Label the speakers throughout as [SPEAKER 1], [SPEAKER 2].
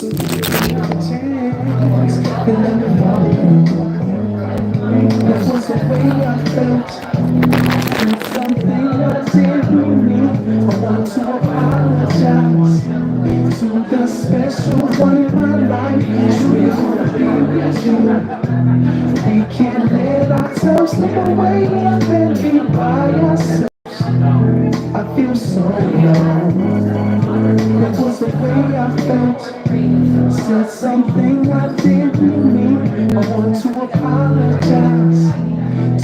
[SPEAKER 1] So give me a chance and let me fall in. This was the way I felt. It's something I did with me. I want to apologize to the special one in my life. Truly wanna be with you. We can't let ourselves slip away and be by ourselves. I feel so alone. That was the way I felt. Said something I didn't mean. I want to apologize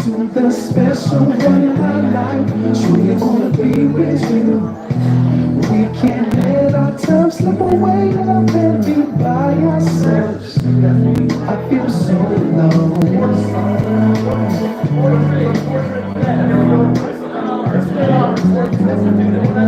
[SPEAKER 1] to the special one in my life. Truly wanna be with you. We can't let our time slip away and be by ourselves. I feel so alone. As long as I'm in my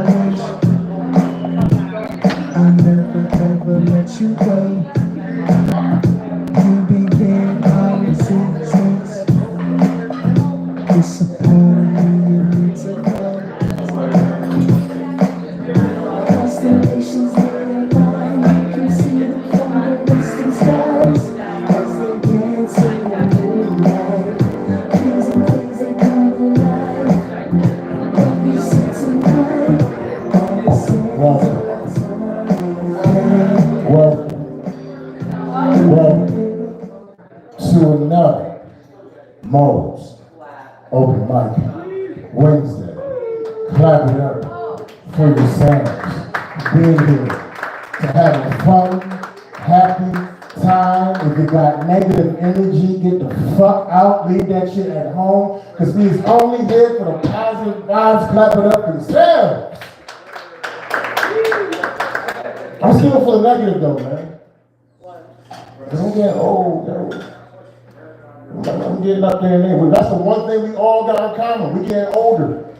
[SPEAKER 1] life, I'll never ever let you go. You began our existence. It's a part of me you need to know. Constellations in your mind, you can see them from the distant skies as they dance in the moonlight. Things and things they come alive. Welcome to another Mo's Open Mic Wednesday. Clap it up for yourselves. Being here to have a fun, happy time. If you got negative energy, get the fuck out. Leave that shit at home. Because we's only here for the positive vibes. Clap it up for yourselves. I'm still for the negative though, man. Cause I'm getting old, yo. I'm getting up there and there. That's the one thing we all got in common. We getting older.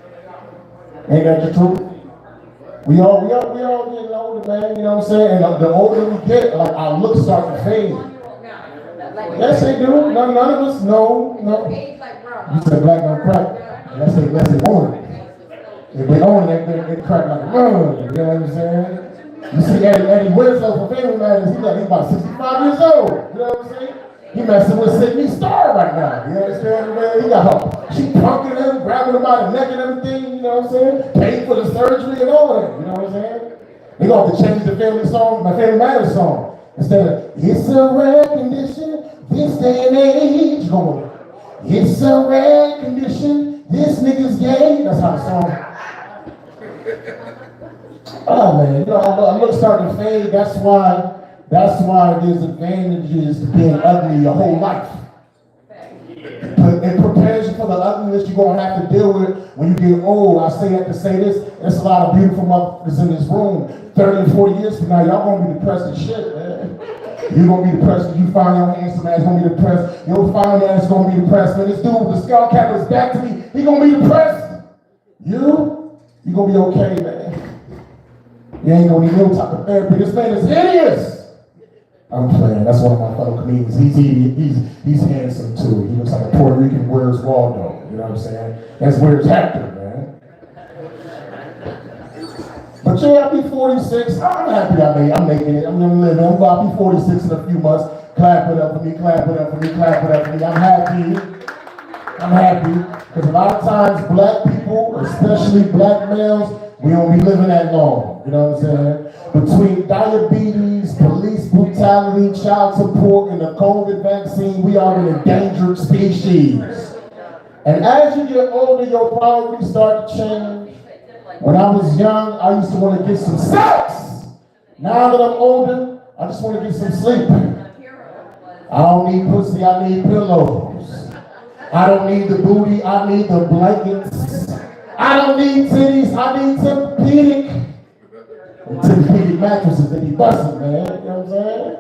[SPEAKER 1] Ain't that the truth? We all getting older, man. You know what I'm saying? And the older we get, like our looks start to fade. Yes, they do. None of us. No. You said black don't crack. Unless they own it. If they own it, they crack like a run. You know what I'm saying? You see Eddie Winslow from Family Matters, he's about 65 years old, you know what I'm saying? He messing with Sydney Starr right now, you understand, man? He got her, she punking him, grabbing him by the neck and everything, you know what I'm saying? Paying for the surgery and all that, you know what I'm saying? They gonna have to change the family song, my Family Matters song. Instead of, it's a rare condition, this day and age, you going, it's a rare condition, this nigga's gay, that's how the song. Oh man, you know, I look starting to fade. That's why there's advantages to being ugly your whole life. It prepares you for the ugliness you're gonna have to deal with when you get old. I have to say this, there's a lot of beautiful motherfuckers in this room. 30 and 40 years from now, y'all gonna be depressed as shit, man. You're gonna be depressed when you find your handsome ass gonna be depressed. Your fine ass gonna be depressed. When this dude with the skull cap is back to me, he gonna be depressed. You gonna be okay, man. You ain't gonna need no type of therapy. This man is hideous. I'm playing. That's one of my fellow comedians. He's handsome too. He looks like a Puerto Rican Where's Waldo. You know what I'm saying? That's Where's Hector, man. But yeah, I'll be 46. I'm happy I'm making it. I'm gonna live. I'll be 46 in a few months. Clap it up for me. Clap it up for me. Clap it up for me. I'm happy. Because a lot of times black people, especially black males, we don't be living that long, you know what I'm saying? Between diabetes, police brutality, child support, and the COVID vaccine, we are an endangered species. And as you get older, your priorities start to change. When I was young, I used to want to get some sex. Now that I'm older, I just want to get some sleep. I don't need pussy, I need pillows. I don't need the booty, I need the blankets. I don't need titties, I need Tempur-Pedic. Tempur-Pedic mattresses, they be busting, man. You know what I'm saying?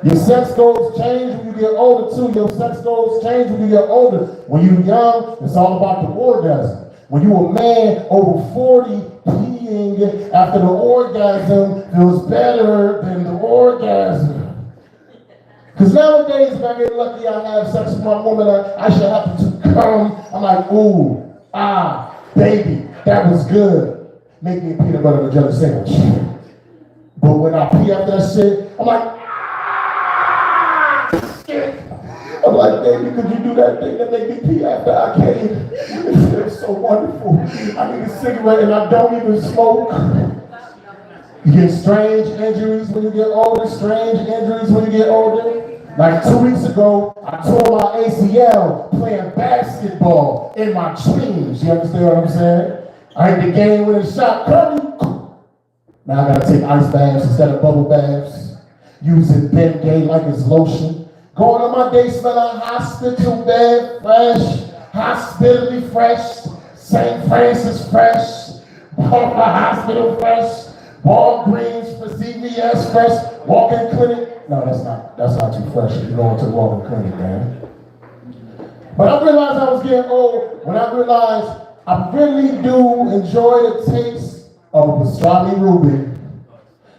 [SPEAKER 1] Your sex goals change when you get older too. Your sex goals change when you get older. When you're young, it's all about the orgasm. When you're a man over 40, peeing after the orgasm feels better than the orgasm. Because nowadays, if I get lucky, I have sex with my woman, I should happen to come. I'm like, ooh, baby, that was good. Make me a peanut butter and jelly sandwich. But when I pee after that shit, I'm like, I'm like, baby, could you do that thing that made me pee after I came? It feels so wonderful. I need a cigarette and I don't even smoke. You get strange injuries when you get older, strange injuries when you get older. Like 2 weeks ago, I tore my ACL playing basketball in my dreams. You understand what I'm saying? I hit the game with a shot, Curry. Now I gotta take ice baths instead of bubble baths. Using Bengay like it's lotion. Going on my day smelling hospital bed fresh, hospitality fresh, St. Francis fresh, hospital fresh, Walgreens for CVS fresh, walk-in clinic. No, that's not too fresh if you're going to the walk-in clinic, man. But I realized I was getting old when I realized I really do enjoy the taste of a pastrami Reuben.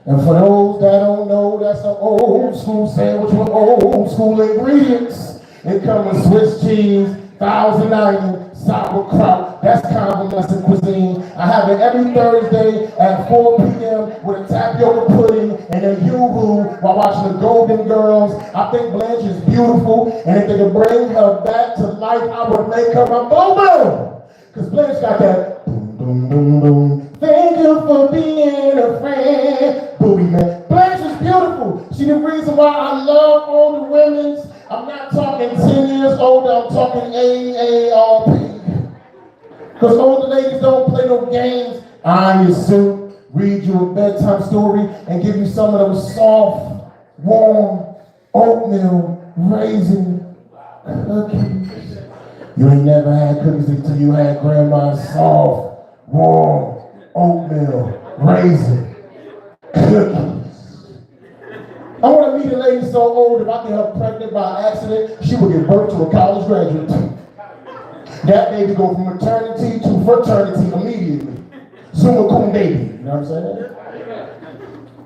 [SPEAKER 1] And for those that don't know, that's an old school sandwich with old school ingredients. It comes with Swiss cheese, Thousand Island, sauerkraut. That's convalescent cuisine. I have it every Thursday at 4 p.m. with a tapioca pudding and a yoo-hoo while watching the Golden Girls. I think Blanche is beautiful, and if they could bring her back to life, I would make her my boom-boom. Because Blanche got that boom, boom, boom, boom. Thank you for being a friend. Booty man. Blanche is beautiful. She's the reason why I love older women. I'm not talking 10 years older, I'm talking AARP. Because older ladies don't play no games. Iron your suit, read you a bedtime story, and give you some of those soft, warm, oatmeal, raisin cookies. You ain't never had cookies until you had grandma's soft, warm, oatmeal, raisin cookies. I want to meet a lady so old, if I get her pregnant by accident, she will give birth to a college graduate. That baby go from maternity to fraternity immediately. Summa cum baby, you know what I'm saying?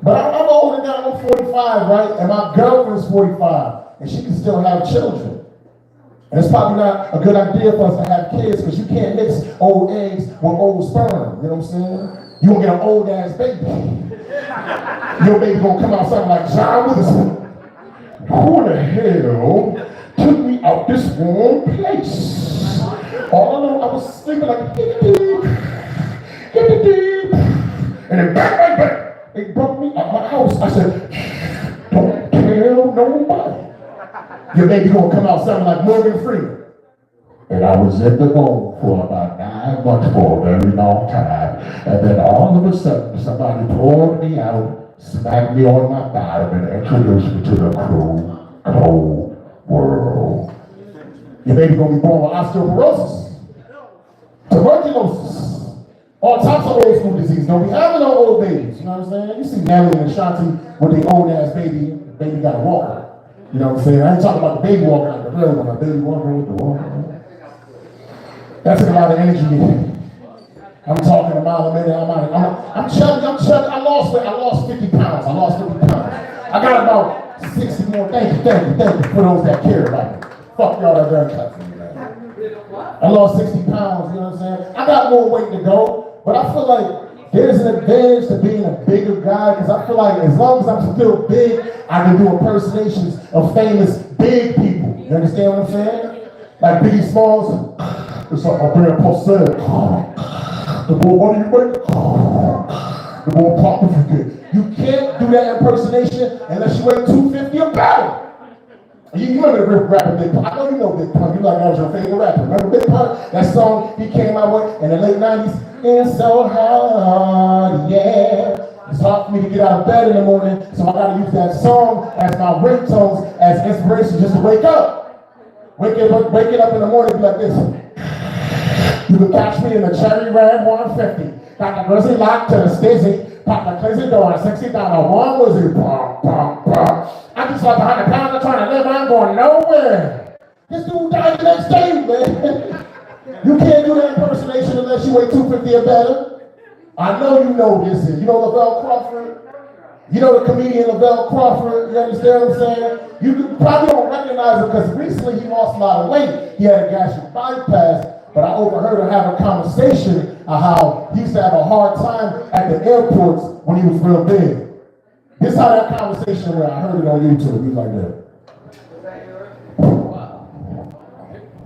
[SPEAKER 1] But I'm older now, I'm 45, right? And my girlfriend's 45, and she can still have children. And it's probably not a good idea for us to have kids, because you can't mix old eggs with old sperm, you know what I'm saying? You gonna get an old ass baby. Your baby gonna come out sounding like John Witherspoon. Who the hell took me out this warm place? All I know, I was sleeping like deep, and then back. They broke me out my house. I said, don't tell nobody. Your baby gonna come out sounding like Morgan Freeman. And I was in the moon for about 9 months, for a very long time. And then all of a sudden, somebody pulled me out, smacked me on my bottom, and introduced me to the cruel, cold world. Your baby gonna be born with osteoporosis, tuberculosis, all types of old school disease. Don't be having no old babies, you know what I'm saying? You see Nelly and Shanti with the old ass baby got a walker. You know what I'm saying? I ain't talking about the baby walker like the real one, a baby walker with the walker. That's a lot of energy. I'm talking a mile a minute. I'm chubby. I lost 50 pounds. I got about 60 more. Thank you for those that care about me. Fuck y'all that done cut for me, man. I lost 60 pounds, you know what I'm saying? I got more weight to go, but I feel like there's an advantage to being a bigger guy, because I feel like as long as I'm still big, I can do impersonations of famous big people. You understand what I'm saying? Like Biggie Smalls. It's like my grandpa said, the more money you make, the more profit you get. You can't do that impersonation unless you weigh 250 or better. You remember the rapper Big Pun? I know you know Big Pun. You like that was your favorite rapper. Remember Big Pun? That song he came out with in the late 90s? working so hard, yeah. It's hard for me to get out of bed in the morning, so I gotta use that song as my ringtones, as inspiration just to wake up. Waking up in the morning be like this. You can catch me in the Cherry Red 150. Got the grizzly locked to the stizzy. Pop the crazy door, 60 down a one wizzy. Pop, pop, pop. I just like 100 pounds, I'm trying to live, I ain't going nowhere. This dude died the next day, man. You can't do that impersonation unless you weigh 250 or better. I know you know this. You know Lavelle Crawford? You know the comedian Lavelle Crawford? You understand what I'm saying? You probably don't recognize him because recently he lost a lot of weight. He had a gastric bypass, but I overheard him have a conversation of how he used to have a hard time at the airports when he was real big. This is how that conversation went. I heard it on YouTube. He was like that.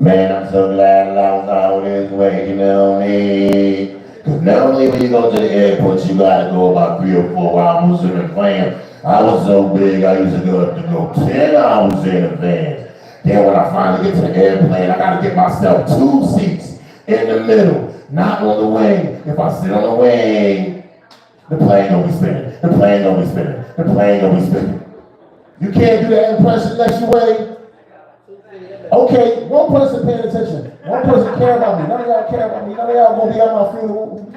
[SPEAKER 1] Man, I'm so glad I lost all this weight, you know me. Because normally when you go to the airport, you gotta go about 3 or 4 hours in advance. I was so big, I used to go 10 hours in advance. Then when I finally get to the airplane, I gotta get myself 2 seats in the middle, not on the wing. If I sit on the wing, the plane gonna be spinning, the plane gonna be spinning, the plane gonna be spinning. You can't do that impression unless you weigh. Okay, one person paying attention. One person care about me. None of y'all care about me. None of y'all gonna be at my funeral.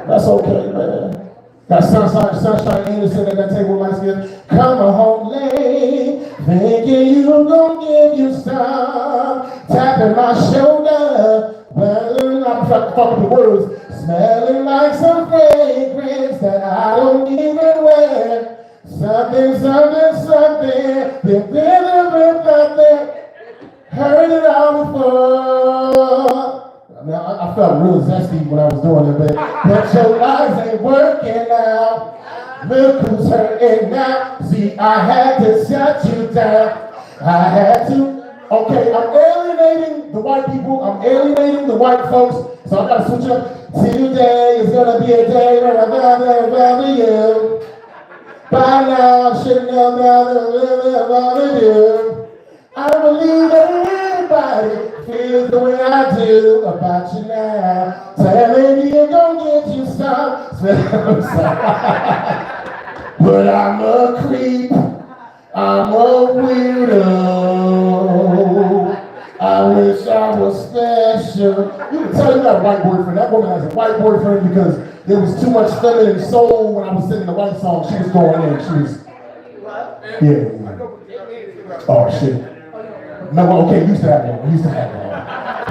[SPEAKER 1] That's okay, man. Got Sunshine Anderson at that table like this. Come home late, thinking you gon' give you some. Tapping my shoulder, well, I'm fucking the words. Smelling like some fragrance that I don't even wear. Something, something, something. Been feeling nothing. Heard it all before. I mean, I felt real zesty when I was doing it, but your lies ain't working out. Look who's hurting now. See, I had to shut you down. I had to. Okay, I'm alienating the white people. I'm alienating the white folks. So I gotta switch up. Today is gonna be a day when I'm gonna you. By now, I should know now that I'm gonna do. I don't believe that anybody feels the way I do about you now. Telling you gonna get you some. But I'm a creep. I'm a weirdo. I wish I was special. You can tell you got a white boyfriend. That woman has a white boyfriend because there was too much feminine soul when I was singing the white song. She was going in. She was. Yeah. Oh shit. No, well, okay, used to have one. Used to have one.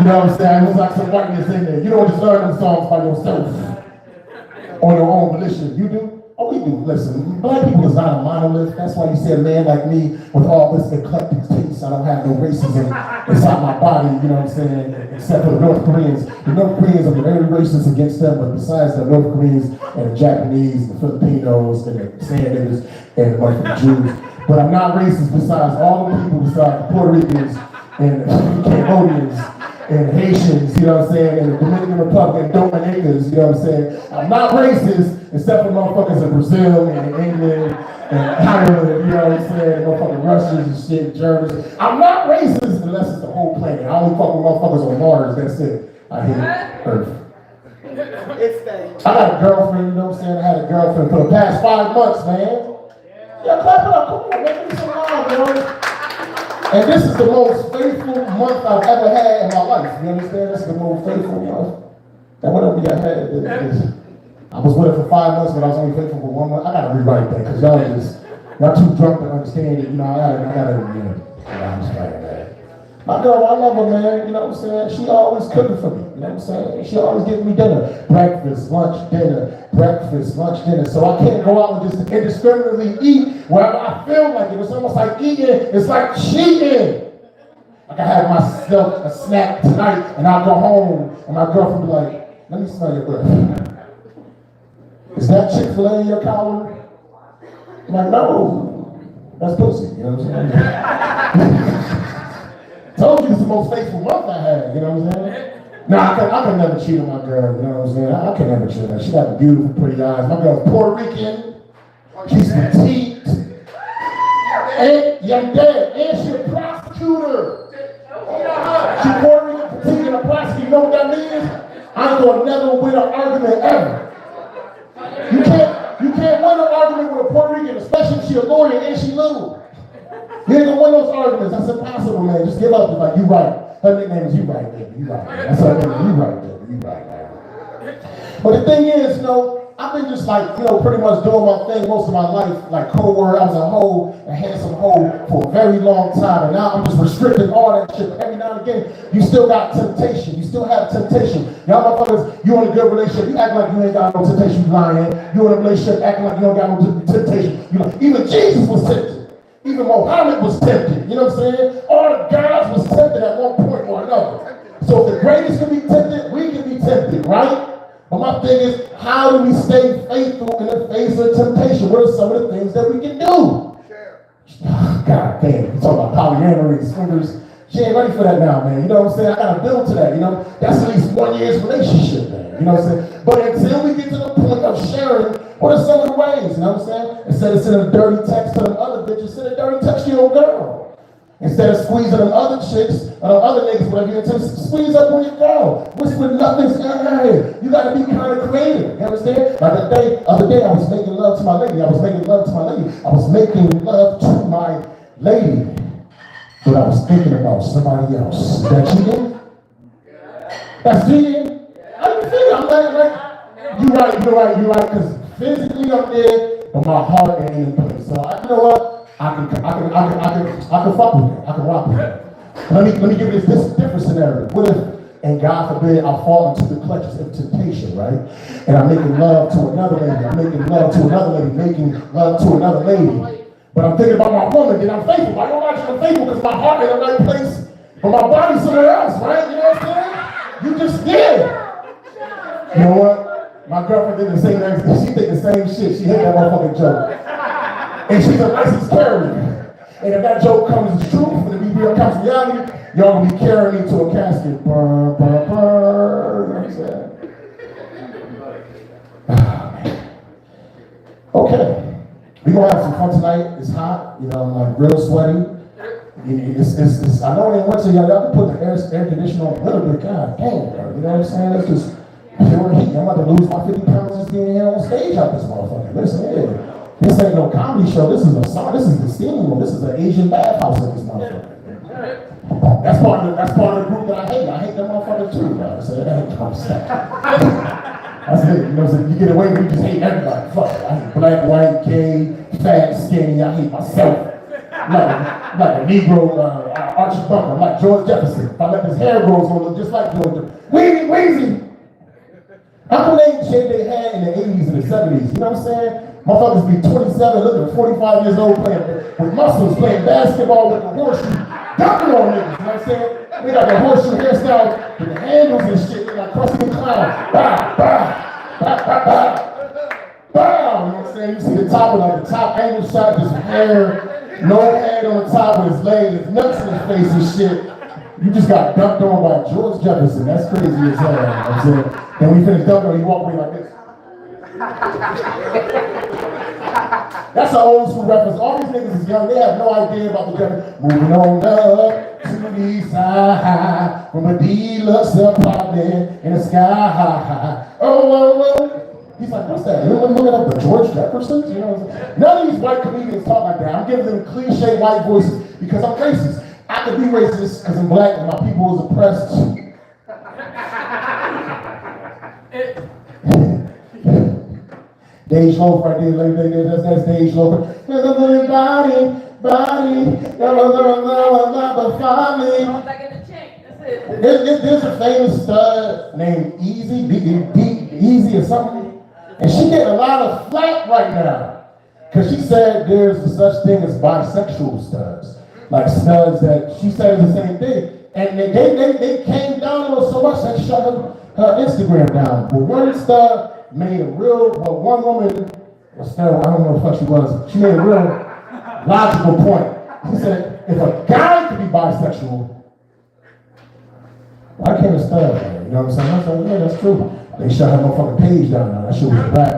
[SPEAKER 1] You know what I'm saying? It was like some whiteness in there. You don't just learn them songs by yourself. On your own volition. You do? Oh, we do. Listen, black people is not a monolith. That's why you see a man like me with all this eclectic taste. I don't have no racism inside my body, you know what I'm saying? Except for the North Koreans. The North Koreans are very racist against them, but besides the North Koreans and the Japanese, the Filipinos, and the Sanders, and a bunch of the Jews. But I'm not racist besides all the people besides the Puerto Ricans and the Cambodians and the Haitians, you know what I'm saying, and the Dominican Republic and Dominicans, you know what I'm saying. I'm not racist except for motherfuckers in Brazil and England and Ireland, you know what I'm saying, motherfucking Russians and shit, Germans. I'm not racist unless it's the whole planet. I only fuck with motherfuckers on Mars, that's it. I hate Earth. I got a girlfriend, you know what I'm saying, I had a girlfriend for the past 5 months, man. Yeah, clap it up, come on, man, give me some love, yo. And this is the most faithful month I've ever had in my life. You understand? This is the most faithful month. And whatever y'all had, I was with her for 5 months, but I was only faithful for 1 month. I gotta rewrite that, because y'all too drunk to understand it. You know, I gotta I'm just like that. My girl, I love her, man. You know what I'm saying? She always cooking for me. You know what I'm saying? She always giving me dinner. Breakfast, lunch, dinner. Breakfast, lunch, dinner. So I can't go out and just indiscriminately eat wherever I feel like it. It's almost like eating. It's like cheating. Like I have myself a snack tonight, and I'll go home, and my girlfriend be like, let me smell your breath. Is that Chick-fil-A in your collar? I'm like, no. That's pussy. You know what I'm saying? Told you it's the most faithful month I had, you know what I'm saying? Nah, I can never cheat on my girl, you know what I'm saying? I can never cheat on her. She got beautiful, pretty eyes. My girl's Puerto Rican. She's petite. And young dad. And she's a prosecutor. She's Puerto Rican, petite, and a prosecutor. You know what that means? I ain't gonna never win an argument ever. You can't win an argument with a Puerto Rican, especially if she a lawyer and she little. You ain't gonna win those arguments. That's impossible, man. Just give up. It's like, you right. Her nickname is You Right, baby. You right. That's her name. You right, baby. You right, man. But the thing is, I've been just like, pretty much doing my thing most of my life, like co-word. I was a hoe, a handsome hoe for a very long time, and now I'm just restricting all that shit. But every now and again, you still got temptation. You still have temptation. Y'all motherfuckers, you in a good relationship, you act like you ain't got no temptation, you lying. You in a relationship acting like you don't got no temptation. Even Jesus was tempted. Even Muhammad was tempted. You know what I'm saying? All the guys was tempted at one point or another. So if the greatest can be tempted, we can be tempted, right? But my thing is, how do we stay faithful in the face of temptation? What are some of the things that we can do? God damn, you talking about polyamory, swingers. She ain't ready for that now, man. You know what I'm saying? I gotta build to that, That's at least 1 year's relationship, man. You know what I'm saying? But until we get to the point of sharing, what are some of the ways, you know what I'm saying? Instead of sending a dirty text to them other bitches, send a dirty text to your girl. Instead of squeezing them other chicks, other niggas, whatever you're into, squeeze up on your girl. Which when nothing's in here. You gotta be kind of creative. You understand? Like the other day, I was making love to my lady. I was making love to my lady. But I was thinking about somebody else. Is that cheating? That's cheating? How you feel? I'm like, you're right, because physically I'm there, but my heart ain't in place. So you know what? I can fuck with it. I can rock with it. Let me give you this different scenario. What if, and God forbid, I fall into the clutches of temptation, right? And I'm making love to another lady. But I'm thinking about my woman, then I'm faithful. I don't like I'm faithful because my heart in the right place, but my body's somewhere else, right? You know what I'm saying? You just did. You know what? My girlfriend did the same thing. She did the same shit. She hit that motherfucking joke. And she's a licensed carrier. And if that joke comes as truth, when the BBL comes to reality, y'all gonna be carrying me to a casket. Burr, burr, burr. You know what I'm saying? Okay. We're gonna have some fun tonight. It's hot, I'm like real sweaty. I know it ain't winter, y'all can put the air conditioner on a little bit. God damn, bro. You know what I'm saying? It's just pure heat. I'm about to lose my 50 pounds just being here on stage out this motherfucker. Listen here. This ain't no comedy show. This is the steam room. This is an Asian bathhouse in this motherfucker. That's part of the group that I hate. I hate that motherfucker too, bro. So that ain't come stuff. That's it. You get away with you just hate everybody. Fuck it. I hate black, white, gay, fat, skinny. I hate myself. Like a Negro Archie Bunker, like George Jefferson. If I let his hair grow, it's gonna look just like George Jefferson. Weezy. How come they shaved their hair in the 80s and the 70s? You know what I'm saying? Motherfuckers be 27, looking 45 years old, playing with muscles, playing basketball with the horseshoe, dunking on niggas, you know what I'm saying? They got the horseshoe hairstyle with the handles and shit, they like Krusty the Clown. Bow, bow, bow, bow, bow, bow, you know what I'm saying? You see the top angle shot, just hair, no head on the top of his leg, his nuts in his face and shit. You just got dunked on by George Jefferson. That's crazy as hell, you know what I'm saying? Then when he finished dunking on, he walked away like this. That's an old school reference. All these niggas is young. They have no idea about the journey. Moving on up to the side from a deluxe apartment in the sky. Oh. He's like, what's that? Anyone looking up the George Jeffersons? You know what I'm saying? None of these white comedians talk like that. I'm giving them cliche white voices because I'm racist. I could be racist because I'm black and my people is oppressed. Dage Loaf right there, that's Dage Loaf. There's a famous stud named Easy or something, and she getting a lot of flack right now because she said there's such thing as bisexual studs, like studs that she said is the same thing, and they came down on her so much that shut her Instagram down. But one stud made a one woman, I don't know what she was, she made a real logical point. She said, if a guy could be bisexual, why can't a stud be? You know what I'm saying? I said, yeah, that's true. They shut her motherfucking page down now. That shit was bad.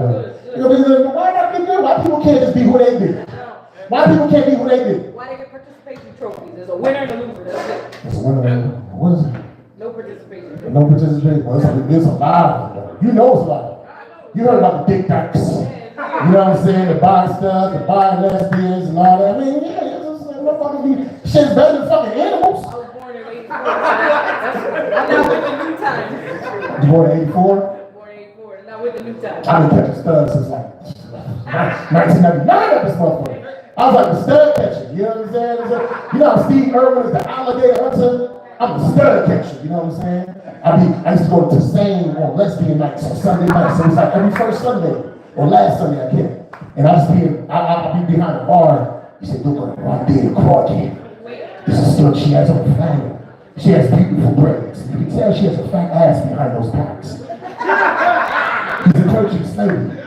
[SPEAKER 1] Why not be good? Why people can't just be who they be? Why people can't be who they be?
[SPEAKER 2] Why they get participation trophies? There's a winner and a loser. That's it.
[SPEAKER 1] There's a winner and what is it?
[SPEAKER 2] No participation.
[SPEAKER 1] No participation. Well, it's a lot of them, though. You know it's a lot of them. You heard about the dick ducks. You know what I'm saying? The bi stuff, the bi lesbians and all that. I mean, yeah, it's just like, motherfucking shit's better than fucking animals.
[SPEAKER 2] I was born in 84. I'm not with the new times.
[SPEAKER 1] You born in 84?
[SPEAKER 2] Born in 84. I'm not with the new times.
[SPEAKER 1] I've been catching studs since like 1999 at this motherfucker. I was like the stud catcher, you know what I'm saying? You know how Steve Irwin is the alligator hunter? I'm the stud catcher, you know what I'm saying? I used to go to Sane on lesbian nights on Sunday nights. So it was like every first Sunday or last Sunday I came. And I'd be behind the bar. He said, look, I'm being Clarky. This is still, she has a fat. She has beautiful braids. You can tell she has a fat ass behind those packs. He's a Turkish lady.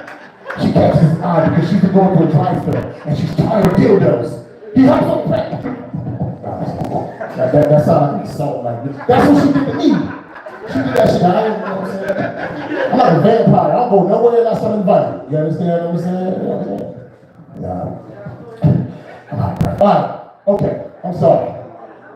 [SPEAKER 1] She catches his eye because she's going to a drive-thru and she's tired of dildos. He hops on the back. That sounds like insult. Like, that's what she did to me. She did that shit. I ain't, you know what I'm saying? I'm like a vampire. I don't go nowhere unless I'm invited. You understand what I'm saying? You know what I'm saying? Nah. I'm out of breath. All right. Okay. I'm sorry.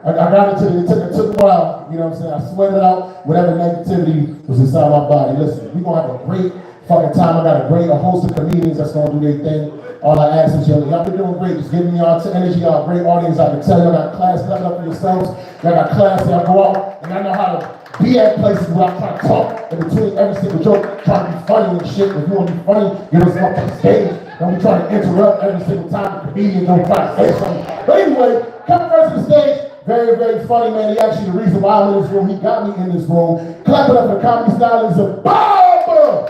[SPEAKER 1] I got into it. It took a while. You know what I'm saying? I sweated out whatever negativity was inside my body. Listen, we're going to have a great fucking time. I got a host of comedians that's going to do their thing. All I ask is y'all been doing great. Just giving y'all energy. Y'all a great audience. I can tell y'all got class level up for yourselves. Y'all got class. Y'all go out and I know how to be at places where I'm trying to talk in between every single joke, trying to be funny and shit. If you want to be funny, get us up on stage. Don't be trying to interrupt every single time the comedian don't try to say something. But anyway, coming first to the stage. Very, very funny, man. He actually the reason why I'm in this room. He got me in this room. Clap it up for the comedy stylist of Bob Cook.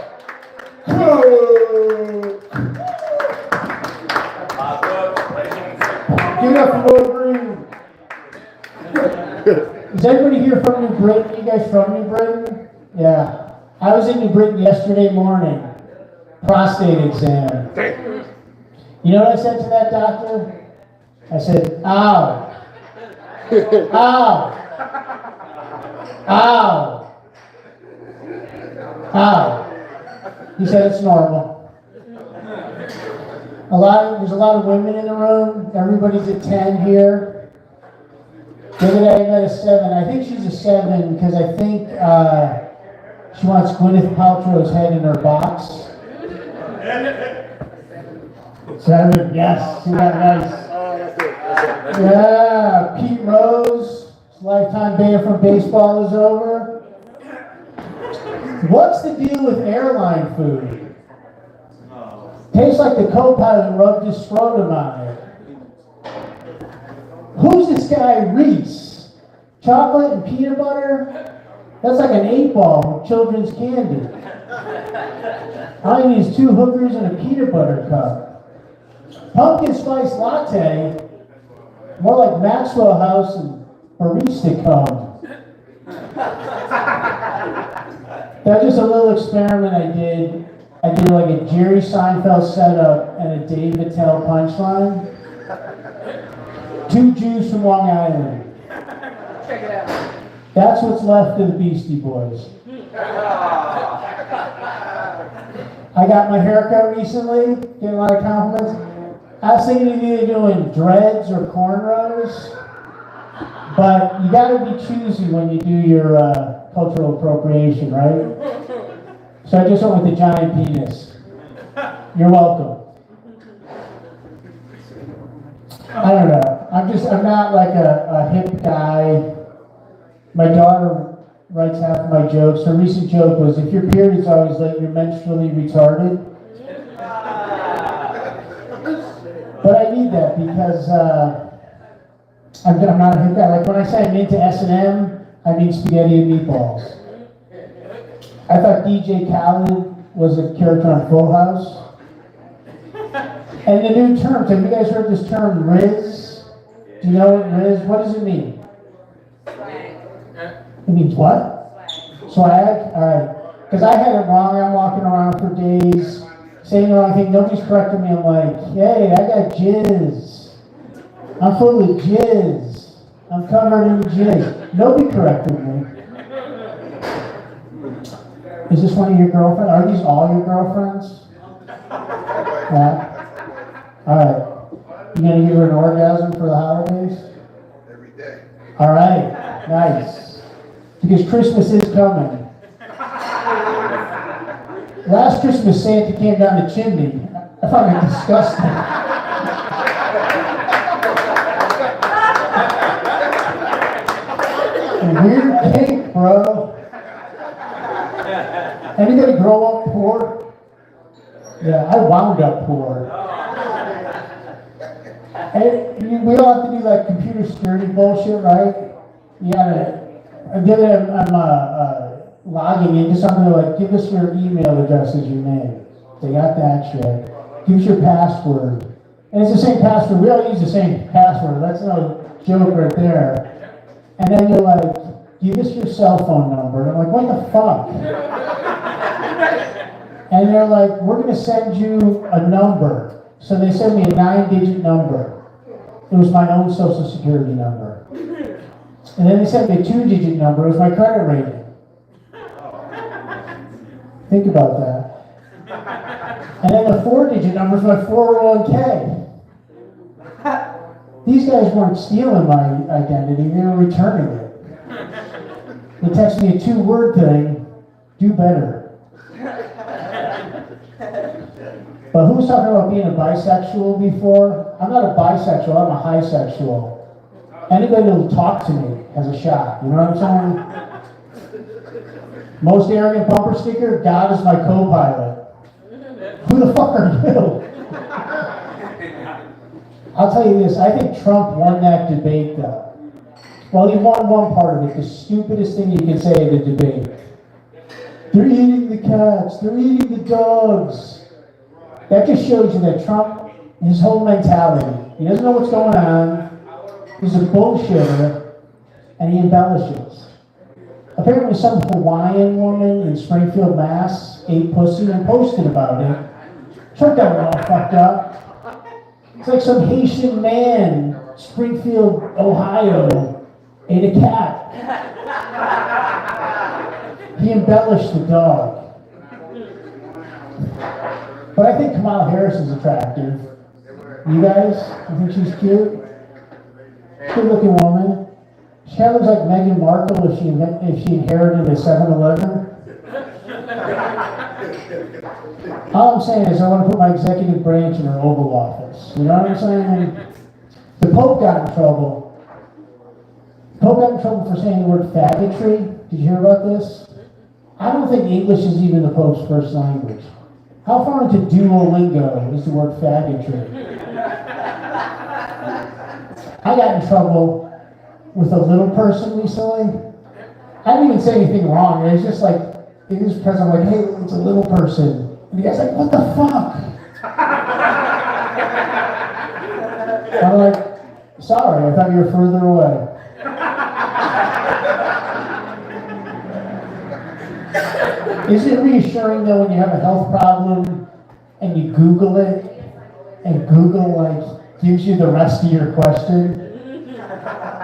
[SPEAKER 3] Give it up for Lord Green. Is everybody here from New Britain? You guys from New Britain? Yeah. I was in New Britain yesterday morning. Prostate exam. You know what I said to that doctor? I said, ow. Ow. Ow. Ow. He said it's normal. There's a lot of women in the room. Everybody's a 10 here. The other day I met a 7. I think she's a 7 because I think she wants Gwyneth Paltrow's head in her box. 7, yes. See that nice? Yeah, Pete Rose. His lifetime ban from baseball is over. What's the deal with airline food? Tastes like the co-pilot rubbed his scrotum on it. Who's this guy, Reese? Chocolate and peanut butter? That's like an 8-ball with children's candy. All you need is 2 hookers and a peanut butter cup. Pumpkin spice latte? More like Maxwell House and barista cone. That was just a little experiment I did. I did like a Jerry Seinfeld setup and a Dave Attell punchline. 2 Jews from Long Island.
[SPEAKER 2] Check it out.
[SPEAKER 3] That's what's left of the Beastie Boys. I got my haircut recently, getting a lot of compliments. I was thinking of either doing dreads or cornrows, but you gotta be choosy when you do your cultural appropriation, right? So I just went with the giant penis. You're welcome. I don't know. I'm not like a hip guy. My daughter writes half of my jokes. Her recent joke was, if your period's always late, you're menstrually retarded. But I need that because I'm not a hip guy. Like when I say I'm into S&M, I mean spaghetti and meatballs. I thought DJ Khaled was a character on Full House. And the new terms, have you guys heard this term, Riz? Do you know what Riz? What does it mean? It means what? Swag? Alright. Because I had it wrong. I'm walking around for days saying the wrong thing. Nobody's correcting me. I'm like, hey, I got jizz. I'm full of jizz. I'm covered in jizz. Nobody corrected me. Is this one of your girlfriends? Are these all your girlfriends? Yeah. Alright. You gonna give her an orgasm for the holidays?
[SPEAKER 4] Every day.
[SPEAKER 3] Alright. Nice. because Christmas is coming. Last Christmas, Santa came down the chimney. I found it disgusting. Weird cake, bro. Anybody grow up poor? Yeah, I wound up poor. And we all have to do like computer security bullshit, right? Yeah. The other day I'm logging into something, they're like, give us your email address as your name. They got that shit. Give us your password. And it's the same password. We all use the same password. That's no joke right there. And then you're like, give us your cell phone number. And I'm like, what the fuck? And they're like, we're going to send you a number. So they sent me a 9-digit number. It was my own social security number. And then they sent me a 2-digit number. It was my credit rating. Think about that. And then the 4-digit number is my 401k. These guys weren't stealing my identity, they were returning it. They texted me a 2-word thing, do better. But who was talking about being a bisexual before? I'm not a bisexual, I'm a hisexual. Anybody who'll talk to me has a shot, you know what I'm saying? Most arrogant bumper sticker, God is my co-pilot. Who the fuck are you? I'll tell you this, I think Trump won that debate though. Well, he won one part of it, the stupidest thing you can say at a debate. They're eating the cats, they're eating the dogs. That just shows you that Trump, his whole mentality, he doesn't know what's going on, he's a bullshitter, and he embellishes. Apparently some Hawaiian woman in Springfield, Mass. ate pussy and posted about it. Trump got it all fucked up. It's like some Haitian man, Springfield, Ohio, ate a cat. He embellished the dog. But I think Kamala Harris is attractive. You guys? You think she's cute? Good looking woman. She kind of looks like Meghan Markle if she inherited a 7-Eleven. All I'm saying is I want to put my executive branch in her Oval Office. You know what I'm saying? The Pope got in trouble. The Pope got in trouble for saying the word faggotry. Did you hear about this? I don't think English is even the Pope's first language. How far into Duolingo is the word faggotry? I got in trouble with a little person recently. I didn't even say anything wrong. It was just like, it was because I'm like, hey, it's a little person. And the guy's like, what the fuck? I'm like, sorry, I thought you were further away. Isn't it reassuring though when you have a health problem and you Google it and Google like gives you the rest of your question?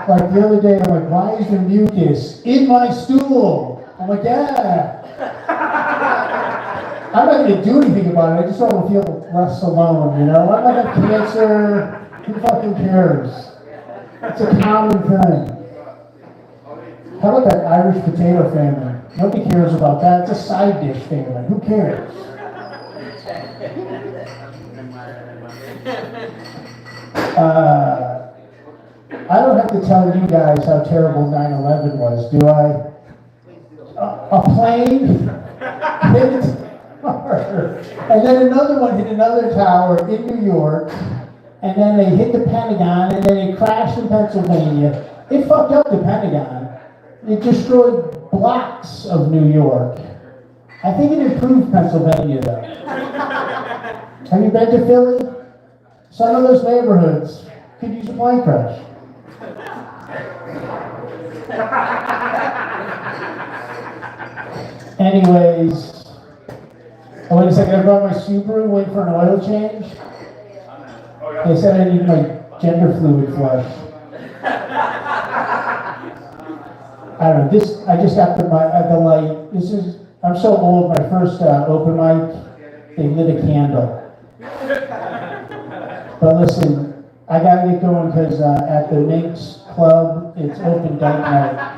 [SPEAKER 3] Like the other day I'm like, why is there mucus in my stool? I'm like, yeah. I'm not going to do anything about it. I just want to feel less alone, you know? I might have cancer. Who fucking cares? It's a common thing. How about that Irish potato famine? Nobody cares about that. It's a side dish famine. Who cares? I don't have to tell you guys how terrible 9/11 was, do I? A plane hit a tower, and then another one hit another tower in New York, and then they hit the Pentagon, and then they crashed in Pennsylvania. It fucked up the Pentagon. It destroyed blocks of New York. I think it improved Pennsylvania, though. Have you been to Philly? Some of those neighborhoods could use a plane crash. Anyways, oh wait a second, I brought my Subaru, waiting for an oil change. They said I need my gender fluid flush. I don't know, this, I just got the light, this is, I'm so old, my first open mic, they lit a candle. But listen, I gotta get going because at the Minx Club, it's open date night.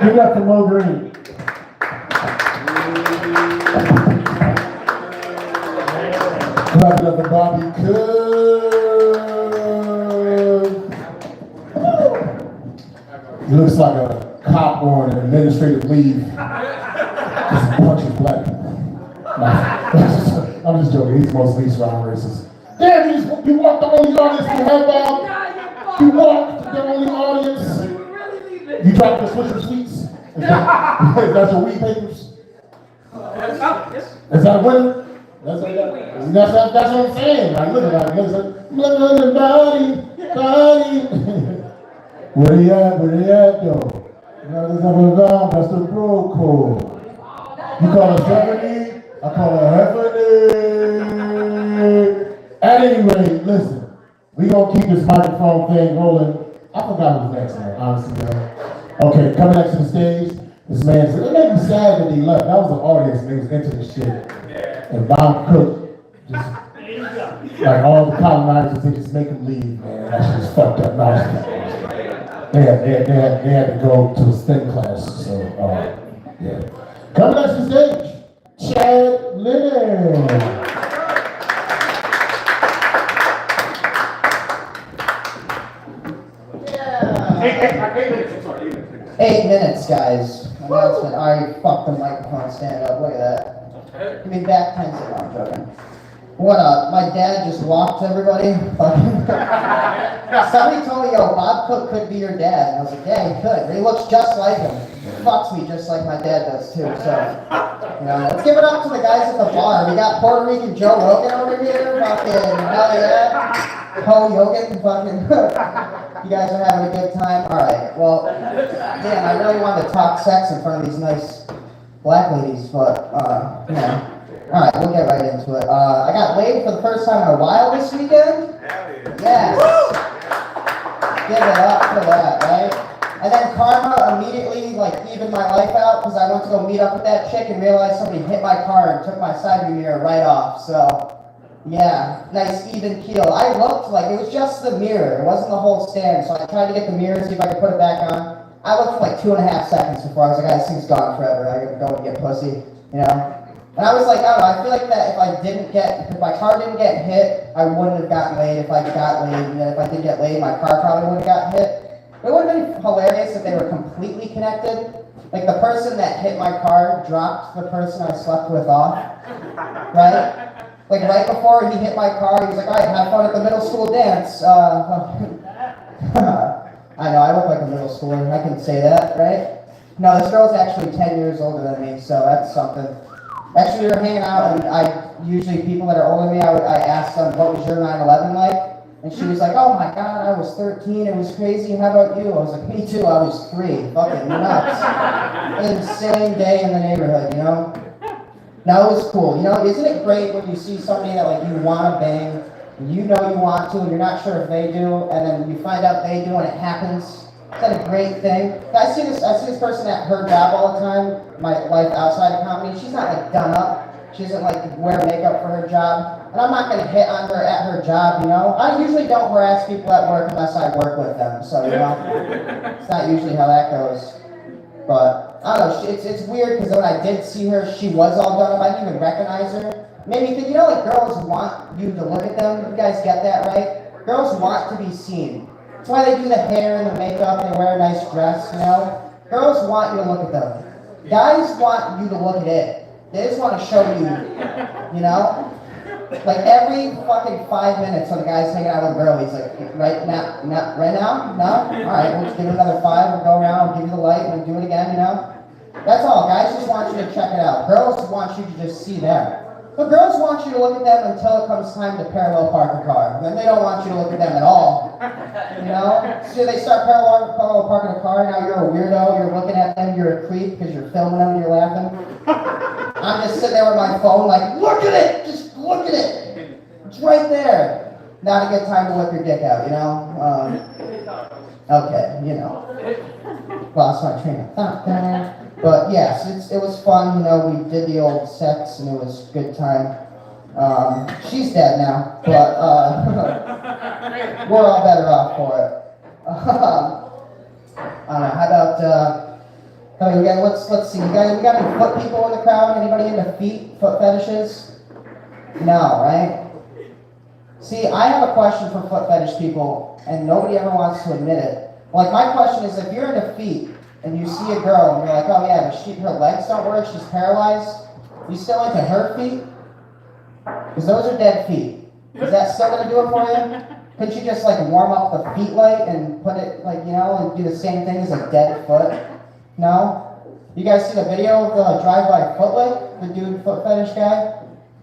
[SPEAKER 3] Give it up for Mo Green.
[SPEAKER 1] Clap it up for Bobby Cook. He looks like a cop on an administrative leave. Just punches black people. Nah, I'm just joking. He's mostly surround racist. Damn, you walked the only audience you have, Bob. You walked the only audience. You dropped the Swisher Sweets. Is that your weed papers? Is that a winner? That's what I'm saying. Like, look at that. Look at the body. Where they at though? That's the bro code. You call it Stephanie, I call her Heffany. At any rate, listen, we gonna keep this microphone thing rolling. I forgot who's next, man, honestly, man. Okay, coming next to the stage, this man said, it made me sad that he left. That was the audience, and they was into this shit. And Bob Cook, just, like all the colonizers, they just make him leave, man. That shit was fucked up. No, they had to go to a STEM class, so, yeah. Coming next to the stage, Chad Leonard.
[SPEAKER 2] 8 minutes, guys. Announcement. I already fucked the microphone stand up. Look at that. Give me back 10 seconds. I'm joking. What up? My dad just walked everybody. Somebody told me, yo, Bob Cook could be your dad. And I was like, yeah, he could. He looks just like him. He fucks me just like my dad does, too. So, you know, let's give it up to the guys at the bar. We got Puerto Rican Joe Rogan over here. Fucking, hell yeah. Ho Yogan, fucking. You guys are having a good time? Alright, well, damn, I really wanted to talk sex in front of these nice black ladies, but, yeah. Alright, we'll get right into it. I got laid for the first time in a while this weekend. Yes. Give it up for that, right? And then karma immediately, like, evened my life out because I went to go meet up with that chick and realized somebody hit my car and took my side view mirror right off, so. Yeah, nice even keel. I looked like it was just the mirror. It wasn't the whole stand. So I tried to get the mirror, see if I could put it back on. I looked for like 2.5 seconds before I was like, this thing's gone forever. I gotta go and get pussy, you know? And I was like, I don't know, I feel like that if my car didn't get hit, I wouldn't have gotten laid. If I got laid, and then if I did get laid, my car probably would have got hit. It would have been hilarious if they were completely connected. Like the person that hit my car dropped the person I slept with off, right? Like right before he hit my car, he was like, all right, have fun at the middle school dance. I know, I look like a middle schooler, I can say that, right? No, this girl's actually 10 years older than me, so that's something. Actually, we were hanging out, and usually people that are older than me, I asked them, what was your 9/11 like? And she was like, oh my God, I was 13, it was crazy, how about you? I was like, me too, I was 3, fucking nuts. Insane day in the neighborhood, you know? Now it was cool, you know, isn't it great when you see somebody that like you want to bang, and you know you want to, and you're not sure if they do, and then you find out they do, and it happens. Is that a great thing? I see this person at her job all the time, my life outside of comedy. She's not like done up. She doesn't like wear makeup for her job, and I'm not gonna hit on her at her job, you know. I usually don't harass people at work unless I work with them, so you know, it's not usually how that goes. But I don't know, it's weird because when I did see her, she was all done up. I didn't even recognize her. Made me think, you know, like girls want you to look at them. You guys get that, right? Girls want to be seen. That's why they do the hair and the makeup. They wear a nice dress, you know. Girls want you to look at them. Guys want you to look at it. They just want to show you know. Like every fucking 5 minutes when the guy's hanging out with a girl, he's like, right now? No? Alright, we'll just give it another 5, we'll go around, we'll give you the light, we'll do it again, you know? That's all, guys just want you to check it out. Girls want you to just see them. But girls want you to look at them until it comes time to parallel park a car. Then they don't want you to look at them at all. You know? So they start parallel parking a car, now you're a weirdo, you're looking at them, you're a creep because you're filming them and you're laughing. I'm just sitting there with my phone like, look at it! Just look at it! It's right there! Not a good time to whip your dick out, you know? Okay, you know. Lost my train of thought there. But yes, it was fun, you know, we did the old sex and it was a good time. She's dead now, but we're all better off for it. I don't know, how about Oh, let's see. We got any foot people in the crowd? Anybody into foot fetishes? No, right? See, I have a question for foot fetish people, and nobody ever wants to admit it. Like, my question is, if you're into feet, and you see a girl, and you're like, oh yeah, but her legs don't work, she's paralyzed, you still into her feet? Because those are dead feet. Is that still going to do it for you? Couldn't you just, like, warm up the feet light and put it, like, you know, and do the same thing as a dead foot? No? You guys see the video of the drive-by foot light? The dude foot fetish guy?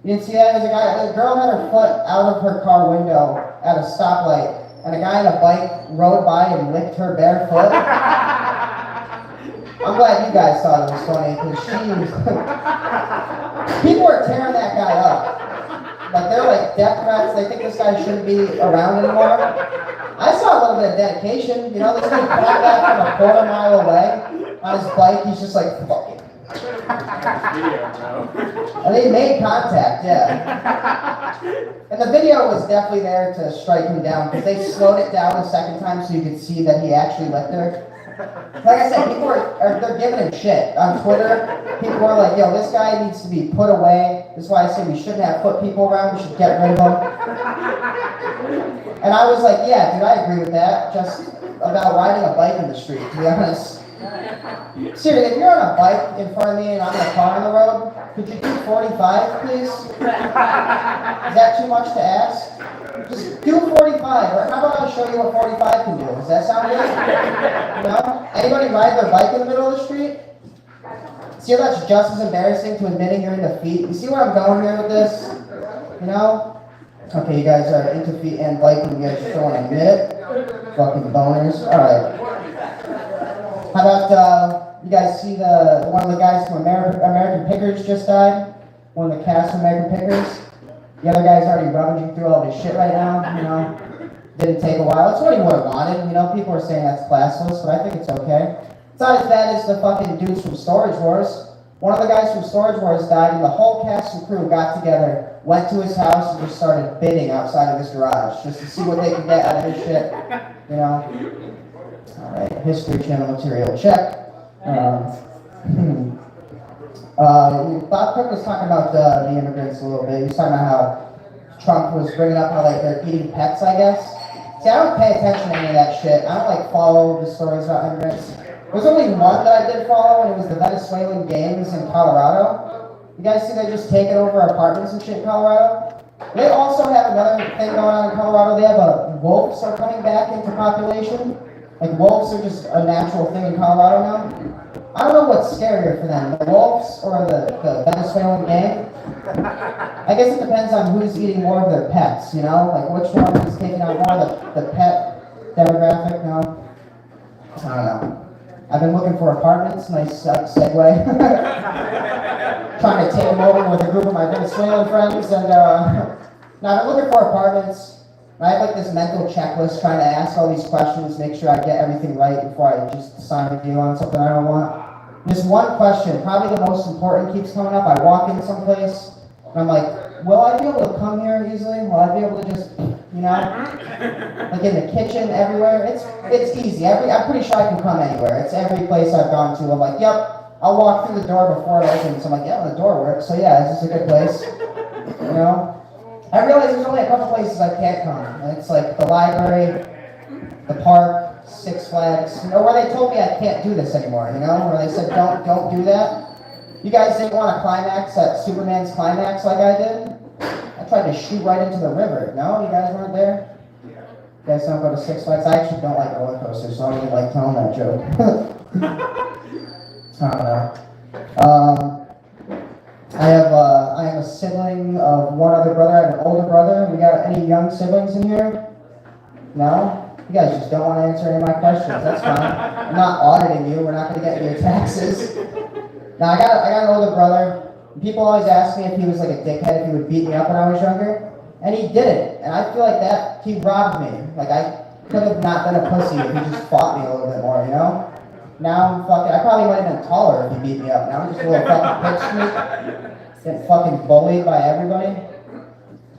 [SPEAKER 2] You didn't see that? There's a girl had her foot out of her car window at a stoplight, and a guy on a bike rode by and licked her bare foot. I'm glad you guys thought it was funny, because people are tearing that guy up. Like, they're like death threats. They think this guy shouldn't be around anymore. I saw a little bit of dedication. You know, this dude pulled back from a quarter mile away on his bike. He's just like, fuck it. And they made contact, yeah. And the video was definitely there to strike him down, because they slowed it down a second time so you could see that he actually licked her. Like I said, people they're giving him shit on Twitter. People are like, yo, this guy needs to be put away. This is why I say we shouldn't have foot people around. We should get rid of them. And I was like, yeah, dude, I agree with that. Just about riding a bike in the street, to be honest. Seriously, if you're on a bike in front of me and I'm in a car on the road, could you do 45, please? Is that too much to ask? Just do 45, or how about I show you what 45 can do? Does that sound good? No? Anybody ride their bike in the middle of the street? See how that's just as embarrassing to admitting you're into feet? You see where I'm going here with this? You know? Okay, you guys are into feet and biking, you guys just don't want to admit it? Fucking boners. Alright. How about, you guys see one of the guys from American Pickers just died? One of the cast from American Pickers? The other guy's already rummaging through all this shit right now, you know? Didn't take a while. It's what he would have wanted, you know? People are saying that's classless, but I think it's okay. It's not as bad as the fucking dudes from Storage Wars. One of the guys from Storage Wars died, and the whole cast and crew got together, went to his house, and just started bidding outside of his garage, just to see what they could get out of his shit, you know? Alright, History Channel material, check. Bob Cook was talking about the immigrants a little bit. He was talking about how Trump was bringing up how like they're eating pets, I guess. See, I don't pay attention to any of that shit. I don't like follow the stories about immigrants. There's only one that I did follow, and it was the Venezuelan gangs in Colorado. You guys see they're just taking over apartments and shit in Colorado? They also have another thing going on in Colorado. They have wolves are coming back into population. Like wolves are just a natural thing in Colorado now. I don't know what's scarier for them, the wolves or the Venezuelan gang. I guess it depends on who's eating more of their pets, you know? Like which one is taking out more the pet demographic, no? I don't know. I've been looking for apartments, nice segue. Trying to take them over with a group of my Venezuelan friends, and now I've been looking for apartments. I have like this mental checklist trying to ask all these questions, make sure I get everything right before I just sign a deal on something I don't want. This one question, probably the most important, keeps coming up. I walk in someplace, and I'm like, will I be able to come here easily? Will I be able to just, you know, like in the kitchen, everywhere? It's easy. I'm pretty sure I can come anywhere. It's every place I've gone to. I'm like, yep, I'll walk through the door before it opens. I'm like, yeah, the door works. So yeah, is this a good place? You know? I realize there's only a couple places I can't come. And it's like the library, the park, Six Flags, you know, where they told me I can't do this anymore, you know, where they said don't do that. You guys didn't want to climax at Superman's climax like I did? I tried to shoot right into the river. No, you guys weren't there? You guys don't go to Six Flags? I actually don't like roller coasters, so I don't even like telling that joke. I don't know. I have a sibling of one other brother. I have an older brother. We got any young siblings in here? No? You guys just don't want to answer any of my questions. That's fine. I'm not auditing you. We're not going to get into your taxes. Now, I got an older brother. People always ask me if he was like a dickhead, if he would beat me up when I was younger. And he didn't. And I feel like that, he robbed me. Like, I could have not been a pussy if he just fought me a little bit more, you know? Now I'm fucking, I probably might have been taller if he beat me up. Now I'm just a little fucking pipsqueak. Getting fucking bullied by everybody.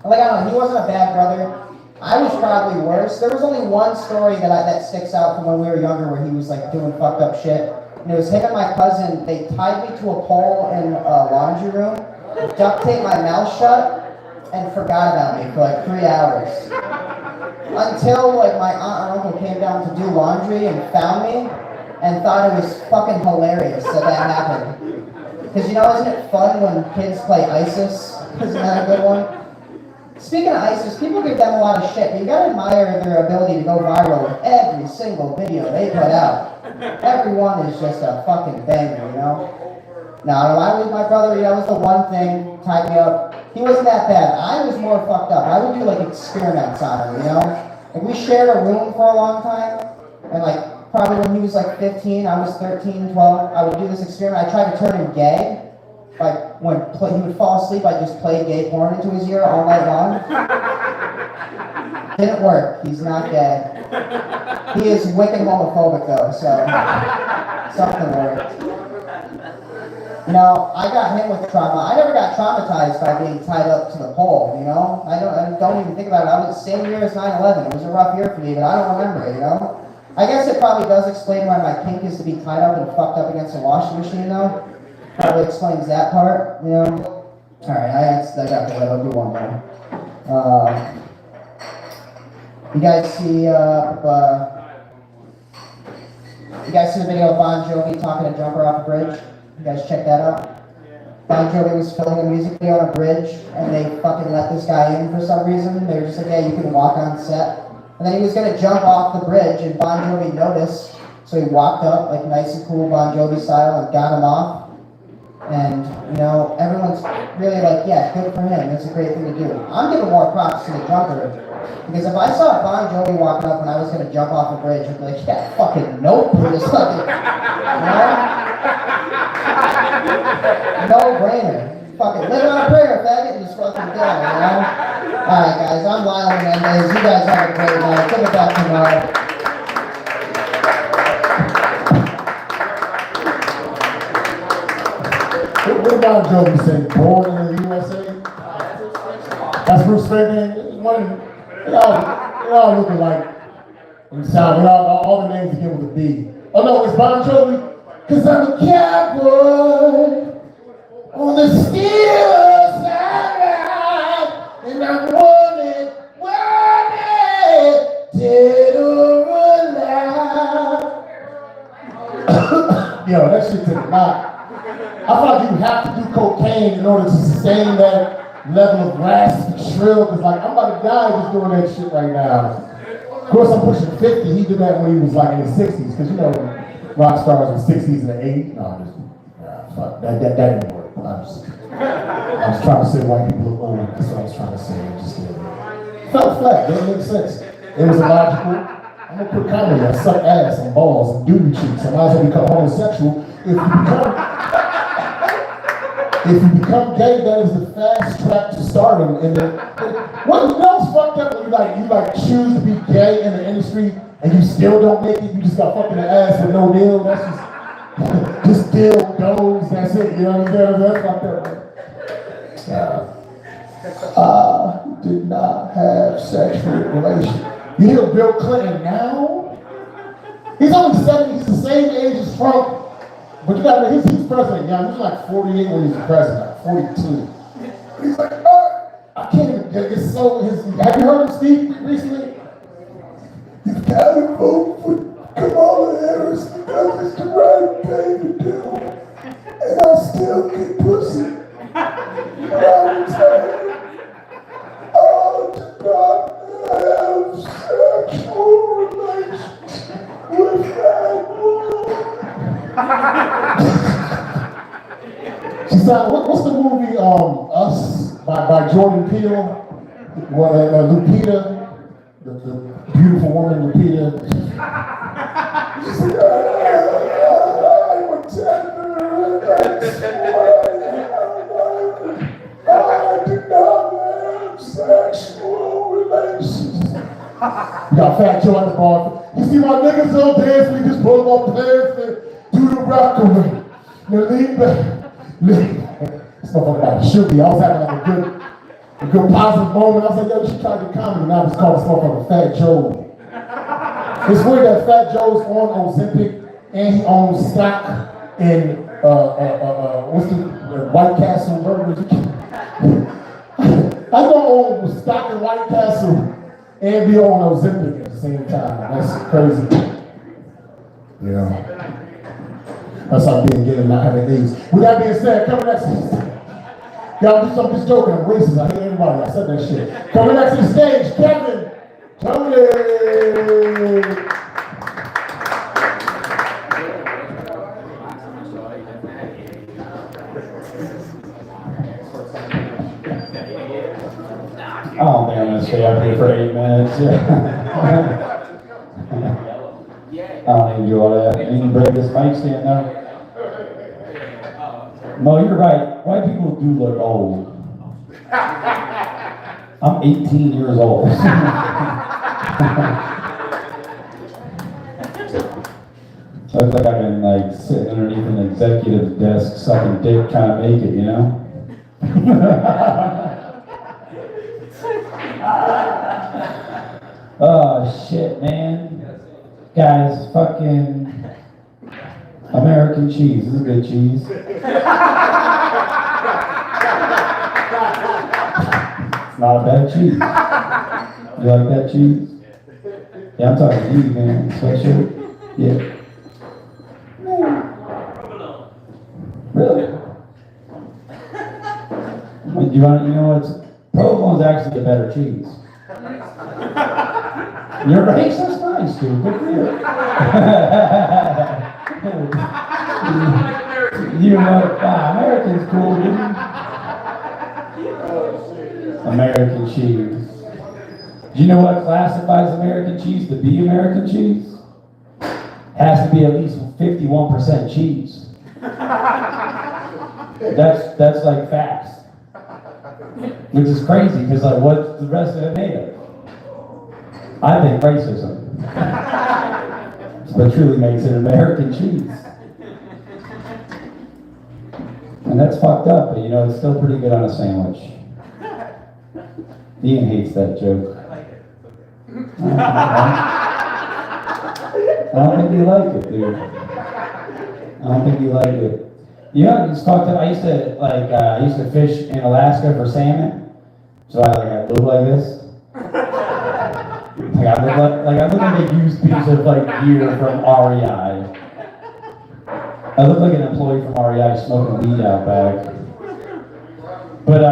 [SPEAKER 2] Like, I don't know, he wasn't a bad brother. I was probably worse. There was only one story that sticks out from when we were younger where he was like doing fucked up shit. And it was him and my cousin, they tied me to a pole in a laundry room, duct taped my mouth shut, and forgot about me for like 3 hours. Until like my aunt and uncle came down to do laundry and found me and thought it was fucking hilarious that happened. Because you know, isn't it fun when kids play ISIS? Isn't that a good one? Speaking of ISIS, people give them a lot of shit, but you gotta admire their ability to go viral with every single video they put out. Every one is just a fucking banger, you know? Now, I was my brother, that was the one thing, tied me up. He wasn't that bad. I was more fucked up. I would do like experiments on him, you know? Like we shared a room for a long time, and like probably when he was like 15, I was 13, 12, I would do this experiment. I tried to turn him gay. Like when he would fall asleep, I just played gay porn into his ear all night long. Didn't work. He's not gay. He is wicked homophobic though, so something worked. You know, I got hit with trauma. I never got traumatized by being tied up to the pole, you know? I don't even think about it. I was the same year as 9/11. It was a rough year for me, but I don't remember it, you know? I guess it probably does explain why my kink is to be tied up and fucked up against a washing machine though. Probably explains that part, you know? Alright, I got the I'll do one more. You guys see the video of Bon Jovi talking to Jumper off a bridge? You guys check that out? Bon Jovi was filming a music video on a bridge, and they fucking let this guy in for some reason. They were just like, yeah, you can walk on set. And then he was gonna jump off the bridge, and Bon Jovi noticed, so he walked up, like nice and cool Bon Jovi style, and got him off. And, you know, everyone's really like, yeah, good for him, that's a great thing to do. I'm giving more props to the jumper, because if I saw Bon Jovi walking up when I was gonna jump off a bridge, I'd be like, yeah, fucking nope, just fucking, you know? No brainer. Fucking live on a prayer, faggot, and just fucking go, you know? Alright guys, I'm Lyle Menendez. You guys have a great night. Take it back tomorrow.
[SPEAKER 1] What about Jovi saying, born in the USA? That's Bruce Springsteen. Y'all looking like, and sound, all the names begin with a B. Oh no, it's Bon Jovi. Cause I'm a cowboy on the steel side, and I'm wanted, dead or alive. Yo, that shit took a lot. I thought you have to do cocaine in order to sustain that level of rasp and shrill, cause like I'm about to die just doing that shit right now. Of course I'm pushing 50, he did that when he was like in his 60s, cause you know, rock stars in the 60s and the 80s. No, fuck, that didn't work. I was trying to say white people look old. That's what I was trying to say. It just didn't. Felt flat. Didn't make sense. It was illogical. I'm gonna quit comedy. I suck ass and balls and doodle cheeks. I might as well become homosexual. If you become gay, that is the fast track to stardom. What else fucked up when you choose to be gay in the industry and you still don't make it? You just got fucked in the ass with no deal. That's just deal goes. That's it. You know what I'm saying? That's fucked up. I did not have sexual relations. You hear Bill Clinton now? He's only 70. He's the same age as Trump. But you gotta know, he's president young. He's like 48 when he's president, like 42. He's like, I can't even get it. Have you heard him speak recently? You gotta vote for Kamala Harris because it's the right thing to do. And I still get pussy. You know what I'm saying? I did not have sexual relations with that woman. She said, what's the movie Us by Jordan Peele? Lupita, the beautiful woman Lupita. She said, I'm a tender, I did not have sexual relations. You got Fat Joe at the bar. You see my niggas on dance, we just pull them up pants and do the rock away. Now lean back. This motherfucker got a shoot me. I was having like a A good positive moment. I was like, yo, she tried to comedy. Now it's called this motherfucker Fat Joe. It's weird that Fat Joe's on Ozempic and he owns stock in what's the White Castle burgers. I don't own stock in White Castle and be on Ozempic at the same time. That's crazy. Yeah. That's how being gay and not having AIDS. With that being said, coming next to the stage. Y'all do something just joking, I'm racist. I hate everybody. I said that shit. Coming next to the stage, Kevin Tony.
[SPEAKER 4] I don't think I'm gonna stay up here for 8 minutes. I don't enjoy that. You can break this mic stand now. No, you're right. White people do look old. I'm 18 years old. So it's like I've been like sitting underneath an executive's desk sucking dick trying to make it, you know? Oh shit, man. Guys, fucking American cheese. This is good cheese. It's not a bad cheese. You like that cheese? Yeah, I'm talking to you, man. Sweatshirt? Yeah. Really? You know what's Provolone's actually a better cheese. You're racist? That's nice, dude. Good for you. You know, American's cool, dude. American cheese. Do you know what classifies American cheese to be American cheese? Has to be at least 51% cheese. That's like facts. Which is crazy, because like what's the rest of it made of? I think racism. But truly makes it American cheese. And that's fucked up, but you know, it's still pretty good on a sandwich. Ian hates that joke. I don't think you like it, dude. I don't think you like it. You know, it's fucked up. I used to fish in Alaska for salmon. So I look like this. I look like a used piece of like gear from REI. I look like an employee from REI smoking weed out back. But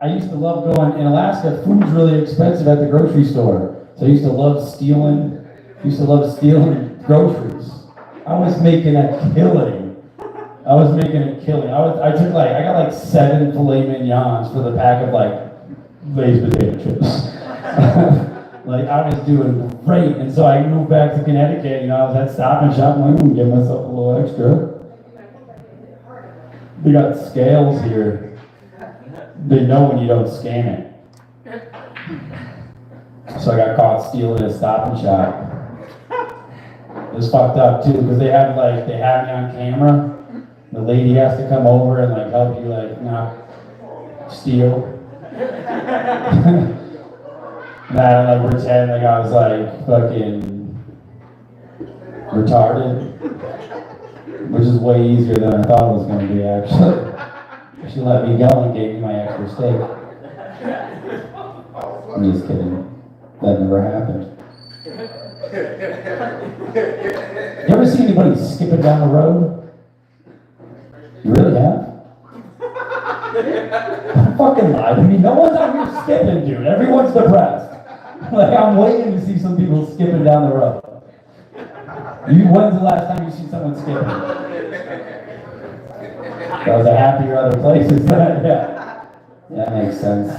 [SPEAKER 4] I used to love going in Alaska. Food's really expensive at the grocery store, so I used to love stealing. Groceries. I was making a killing. I got like 7 filet mignons for the pack of like Lay's potato chips. Like I was doing great, and so I moved back to Connecticut. You know, I was at Stop and Shop. I'm like, I'm gonna give myself a little extra. They got scales here. They know when you don't scan it. So I got caught stealing at Stop and Shop. It was fucked up too, because they have me on camera. The lady has to come over and like help you not steal. And I pretend like I was like fucking retarded, which is way easier than I thought it was going to be actually. She let me go and gave me my extra steak. I'm just kidding. That never happened. You ever see anybody skipping down the road? You really have? Don't fucking lie to me. No one's out here skipping, dude. Everyone's depressed. Like, I'm waiting to see some people skipping down the road. When's the last time you see someone skipping? That was a happier other places. Yeah. That makes sense.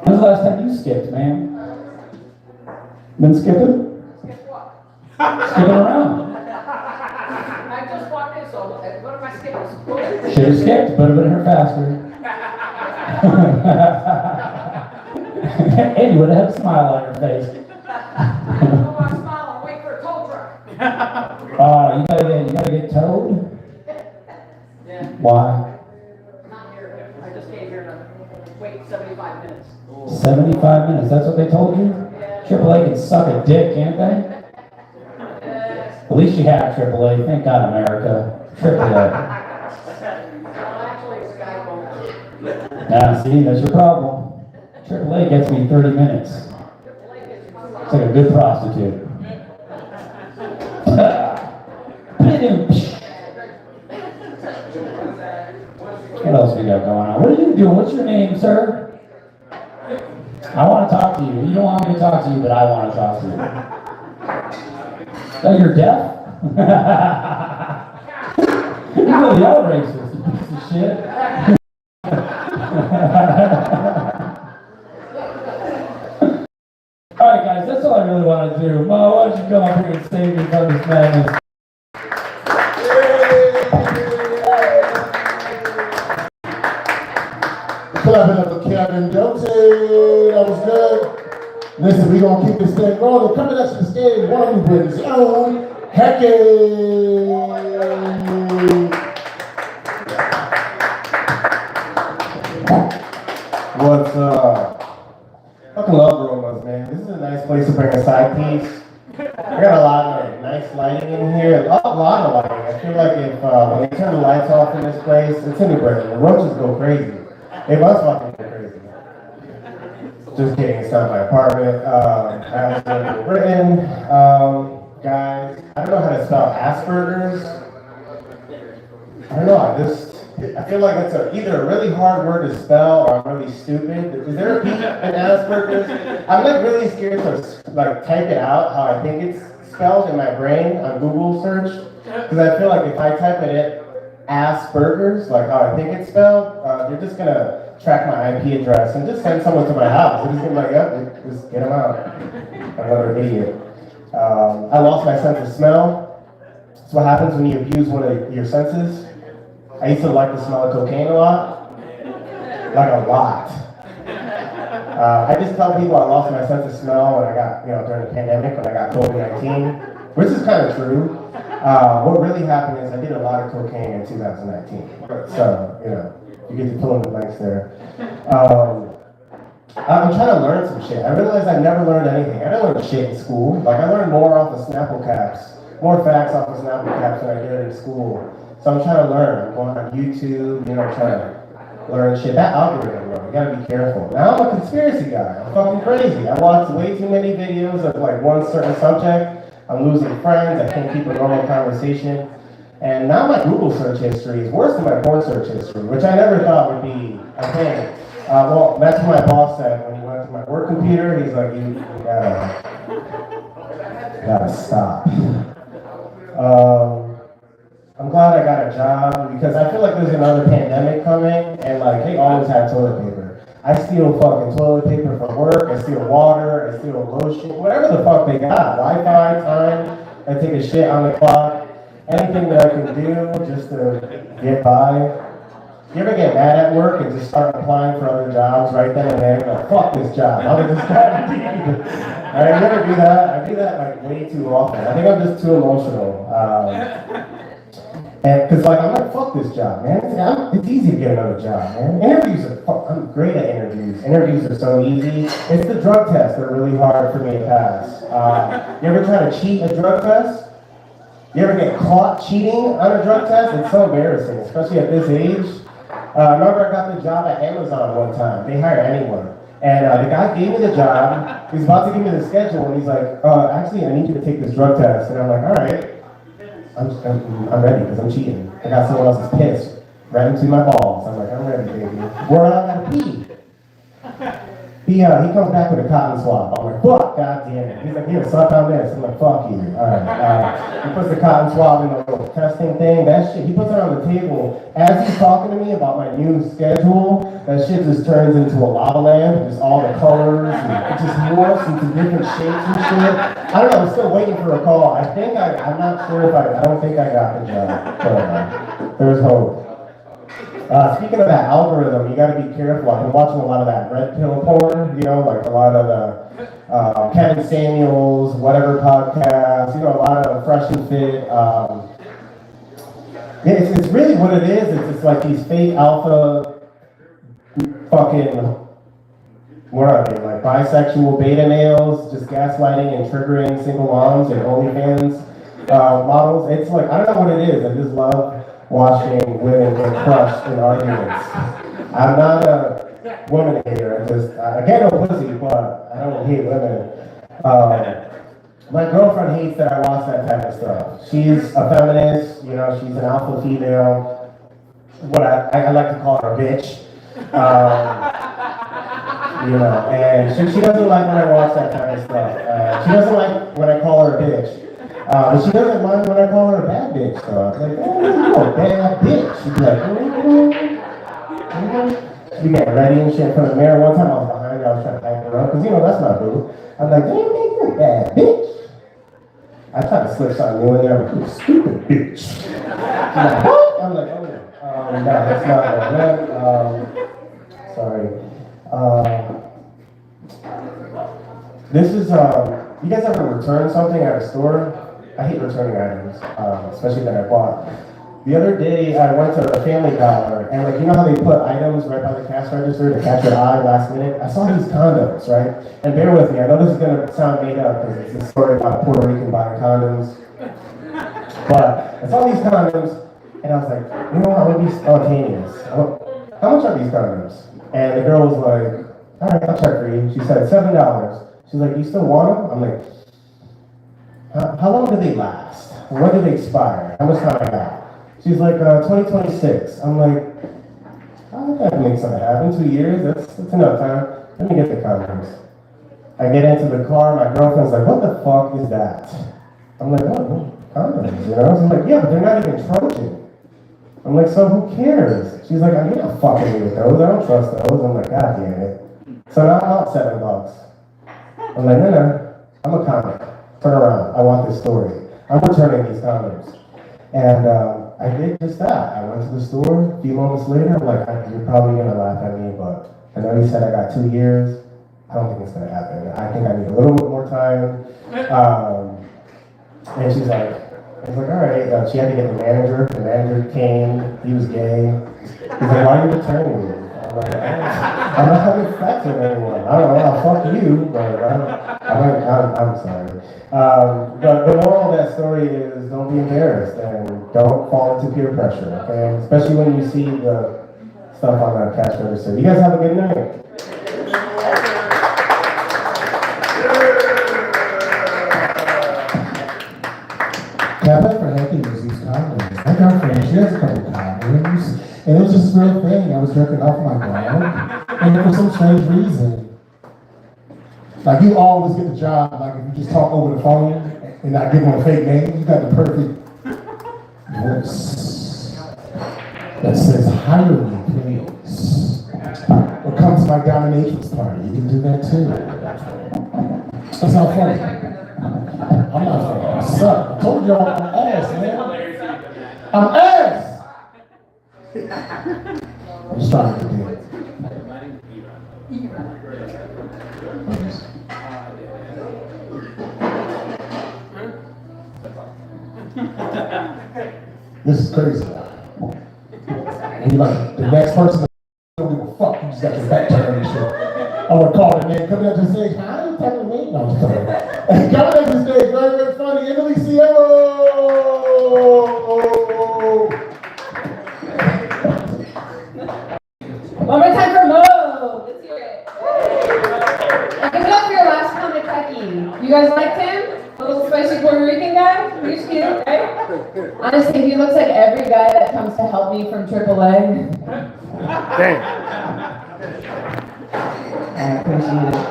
[SPEAKER 4] When's the last time you skipped, man? Been skipping? Skipping around.
[SPEAKER 5] I just walked in, so what am I skipping?
[SPEAKER 4] Should have skipped, but have been here faster. And you would have had a smile on your face.
[SPEAKER 5] I smile and wait for a tow truck.
[SPEAKER 4] Oh, you gotta get towed?
[SPEAKER 5] Yeah,
[SPEAKER 4] Why?
[SPEAKER 5] not here. I just came here to wait 75 minutes.
[SPEAKER 4] 75 minutes, that's what they told you? AAA can suck a dick, can't they? At least you have AAA, thank God America. AAA.
[SPEAKER 5] Well, actually, it's Skype only.
[SPEAKER 4] Now, see, that's your problem. AAA gets me 30 minutes. It's like a good prostitute. What else we got going on? What are you doing? What's your name, sir? I want to talk to you. You don't want me to talk to you, but I want to talk to you. Oh, you're deaf? You really are racist, you piece of shit. Alright guys, that's all I really want to do. Mo, why don't you come up here and save me from this madness?
[SPEAKER 1] Clapping up for Kevin Doty. That was good. Listen, we're going to keep this thing rolling. Coming up to the stage, one of Britain's own, Hecky.
[SPEAKER 6] What's up? Fucking love Romas, man. This is a nice place to bring a side piece. I got a lot of nice lighting in here. A lot of lighting. I feel like if when they turn the lights off in this place, it's in New Britain. The roaches go crazy. They must fucking go crazy. Just kidding, it's not my apartment. I also live in Britain. Guys, I don't know how to spell Asperger's. I don't know, I feel like it's either a really hard word to spell or I'm really stupid. Is there a P in Asperger's? I'm like really scared to like type it out how I think it's spelled in my brain on Google search. Because I feel like if I type it in Asperger's, like how I think it's spelled, they're just gonna track my IP address and just send someone to my house. They're just gonna be like, yep, just get them out. Another idiot. I lost my sense of smell. That's what happens when you abuse one of your senses. I used to like the smell of cocaine a lot. Like a lot. I just tell people I lost my sense of smell when I got, during the pandemic, when I got COVID-19, which is kind of true. What really happened is I did a lot of cocaine in 2019. So, you get to fill in the blanks there. I'm trying to learn some shit. I realized I never learned anything. I didn't learn shit in school. Like, I learned more off of Snapple caps, more facts off of Snapple caps than I did in school. So I'm trying to learn. I'm going on YouTube, trying to learn shit. That algorithm, bro, you gotta be careful. Now I'm a conspiracy guy. I'm fucking crazy. I watch way too many videos of like one certain subject. I'm losing friends. I can't keep a normal conversation. And now my Google search history is worse than my porn search history, which I never thought would be a thing. Well, that's what my boss said when he went to my work computer. He's like, you gotta stop. I'm glad I got a job because I feel like there's another pandemic coming and like they always have toilet paper. I steal fucking toilet paper from work, I steal water, I steal lotion, whatever the fuck they got. Wi-Fi, time, I take a shit on the clock. Anything that I can do just to get by. You ever get mad at work and just start applying for other jobs right then and there? Like, fuck this job, how did this guy do? Alright, you ever do that? I do that like way too often. I think I'm just too emotional. And cause like I'm like, fuck this job, man. It's easy to get another job, man. Interviews are I'm great at interviews. Interviews are so easy. It's the drug tests that are really hard for me to pass. You ever try to cheat a drug test? You ever get caught cheating on a drug test? It's so embarrassing, especially at this age. Remember I got the job at Amazon one time. They hire anyone. And the guy gave me the job. He was about to give me the schedule, and he's like, actually, I need you to take this drug test. And I'm like, all right. I'm ready because I'm cheating. I got someone else's piss right into my balls. I'm like, I'm ready, baby. Where I gotta pee. He comes back with a cotton swab. I'm like, fuck, god damn it. He's like, here, suck on this. I'm like, fuck you. Alright. He puts the cotton swab in the little testing thing. That shit, he puts it on the table. As he's talking to me about my new schedule, that shit just turns into a lava lamp. Just all the colors. And it just morphs into different shapes and shit. I don't know, I'm still waiting for a call. I'm not sure if I don't think I got the job. But there's hope. Speaking of that algorithm, you gotta be careful. I've been watching a lot of that red pill porn, like a lot of the Kevin Samuels, whatever podcasts, a lot of Fresh and Fit. It's really what it is. It's just like these fake alpha fucking, what are they, like bisexual beta males, just gaslighting and triggering single moms and OnlyFans models. It's like, I don't know what it is, I just love watching women get crushed in arguments. I'm not a woman hater, I get no pussy, but I don't hate women. My girlfriend hates that I watch that type of stuff. She's a feminist, you know, she's an alpha female. What I like to call her a bitch. You know, and she doesn't like when I watch that kind of stuff. She doesn't like when I call her a bitch. But she doesn't mind when I call her a bad bitch. So I was like, oh, you're a bad bitch. She'd be like, she'd be getting ready and shit in front of the mirror. One time I was behind her, I was trying to hype her up, because you know, that's my boo. I'm like, damn, you're a bad bitch. I tried to slip something new in there, but you stupid bitch. She's like, what? I'm like, oh no. No, that's not that. Sorry. This is, you guys ever return something at a store? I hate returning items, especially that I bought. The other day, I went to a Family Dollar, and like, you know how they put items right by the cash register to catch your eye last minute? I saw these condoms, right? And bear with me, I know this is gonna sound made up, because it's a story about a Puerto Rican buying condoms. But I saw these condoms, and I was like, you know, I would be spontaneous. How much are these condoms? And the girl was like, all right, I'll check for you. She said, $7. She's like, you still want them? I'm like, how long do they last? When do they expire? How much time I got? She's like, 2026. I'm like, oh, that makes something happen. 2 years, that's enough time. Let me get the condoms. I get into the car, my girlfriend's like, what the fuck is that? I'm like, what? Condoms, you know? I'm like, yeah, but they're not even Trojan. I'm like, so who cares? She's like, I'm not fucking with those. I don't trust those. I'm like, God damn it. So now I'm out $7. I'm like, no, I'm a comic. Turn around. I want this story. I'm returning these condoms. And I did just that. I went to the store. A few moments later, I'm like, you're probably going to laugh at me, but I know you said I got 2 years. I don't think it's going to happen. I think I need a little bit more time. And she's like, I was like, all right. She had to get the manager. The manager came. He was gay. He's like, why are you returning me? I'm like, I'm not having sex with anyone. I don't know. I'll fuck you, but I'm sorry. But the moral of that story is don't be embarrassed and don't fall into peer pressure, okay? Especially when you see the stuff on the cash register. You guys have a good night.
[SPEAKER 1] Kevin for helping us these condoms. My girlfriend, she has a couple condoms, and it was just a real thing. I was jerking off my dog, and for some strange reason, like you always get the job, like if you just talk over the phone and not give them a fake name, you got the perfect voice that says, hire me, please. Or come to my dominatrix party. You can do that too. That's not funny. I'm not funny. I suck. I told y'all I'm ass, man. I'm ass! I'm just trying to do it. This is crazy. And you're like, the next person don't give a fuck, you just got your back turned and shit. I would call the name, come down to the stage, hi, you telling me? No, I'm just kidding. Coming up to the stage, very, very funny, Emily Sierra!
[SPEAKER 7] One more time for Mo. Let's hear it. Give it up for your last comic, Becky. You guys liked him? A little spicy Puerto Rican guy? He's cute, right? Honestly, he looks like every guy that comes to help me from AAA.
[SPEAKER 6] Damn.
[SPEAKER 7] I appreciate it.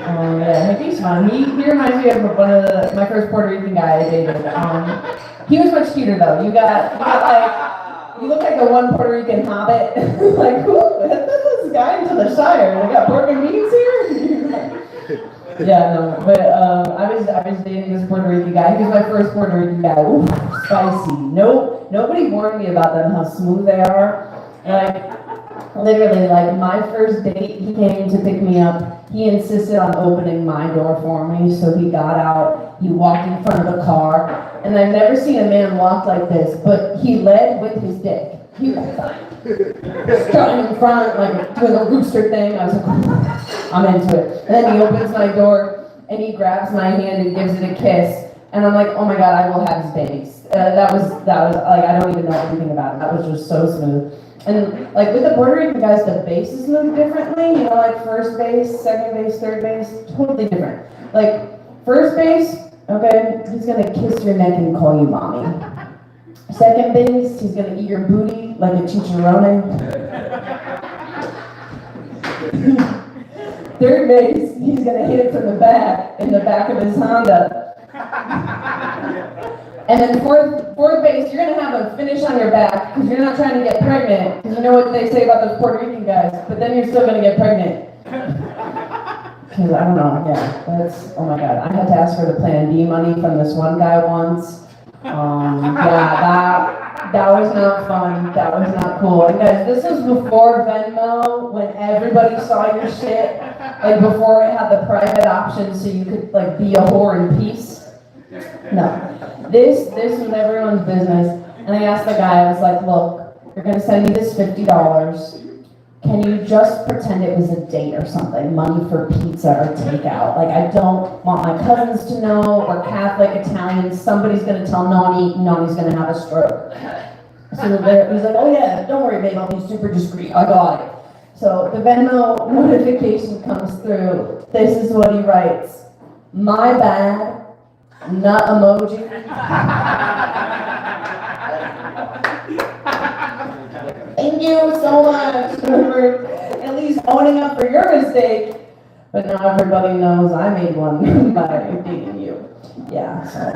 [SPEAKER 7] Yeah, he's fun. He reminds me of one of my first Puerto Rican guy I dated. He was much cuter though. You look like the one Puerto Rican hobbit. Like, who? This guy into the Shire. They got pork and beans here? Yeah, no, but I was dating this Puerto Rican guy. He was my first Puerto Rican guy. Ooh, spicy. Nobody warned me about them, how smooth they are. Like, literally, like my first date, he came to pick me up. He insisted on opening my door for me, so he got out. He walked in front of the car, and I've never seen a man walk like this, but he led with his dick. he was strutting in front, like doing the rooster thing. I was like, I'm into it. And then he opens my door and he grabs my hand and gives it a kiss. And I'm like, oh my God, I will have his babies. That was like, I don't even know anything about it. That was just so smooth. And like with the Puerto Rican guys, the bases move differently. You know, like first base, second base, third base, totally different. Like first base, okay, he's gonna kiss your neck and call you mommy. Second base, he's gonna eat your booty like a chicharrone. Third base, he's gonna hit it from the back, in the back of his Honda. And then fourth base, you're gonna have a finish on your back because you're not trying to get pregnant. Because you know what they say about those Puerto Rican guys, but then you're still gonna get pregnant. Because I don't know, yeah, that's, oh my God. I had to ask for the Plan D money from this one guy once. Yeah, that was not fun. That was not cool. And guys, this was before Venmo, when everybody saw your shit. Like before it had the private option so you could like be a whore in peace. No. This was everyone's business. And I asked the guy, I was like, look, you're gonna send me this $50. Can you just pretend it was a date or something? Money for pizza or takeout. Like, I don't want my cousins to know. We're Catholic, Italian. Somebody's gonna tell Nani, Nani's gonna have a stroke. So he's like, oh yeah, don't worry, babe, I'll be super discreet. I got it. So the Venmo notification comes through. This is what he writes. My bad, nut emoji. Thank you so much for at least owning up for your mistake. But now everybody knows I made one by dating you. Yeah, so.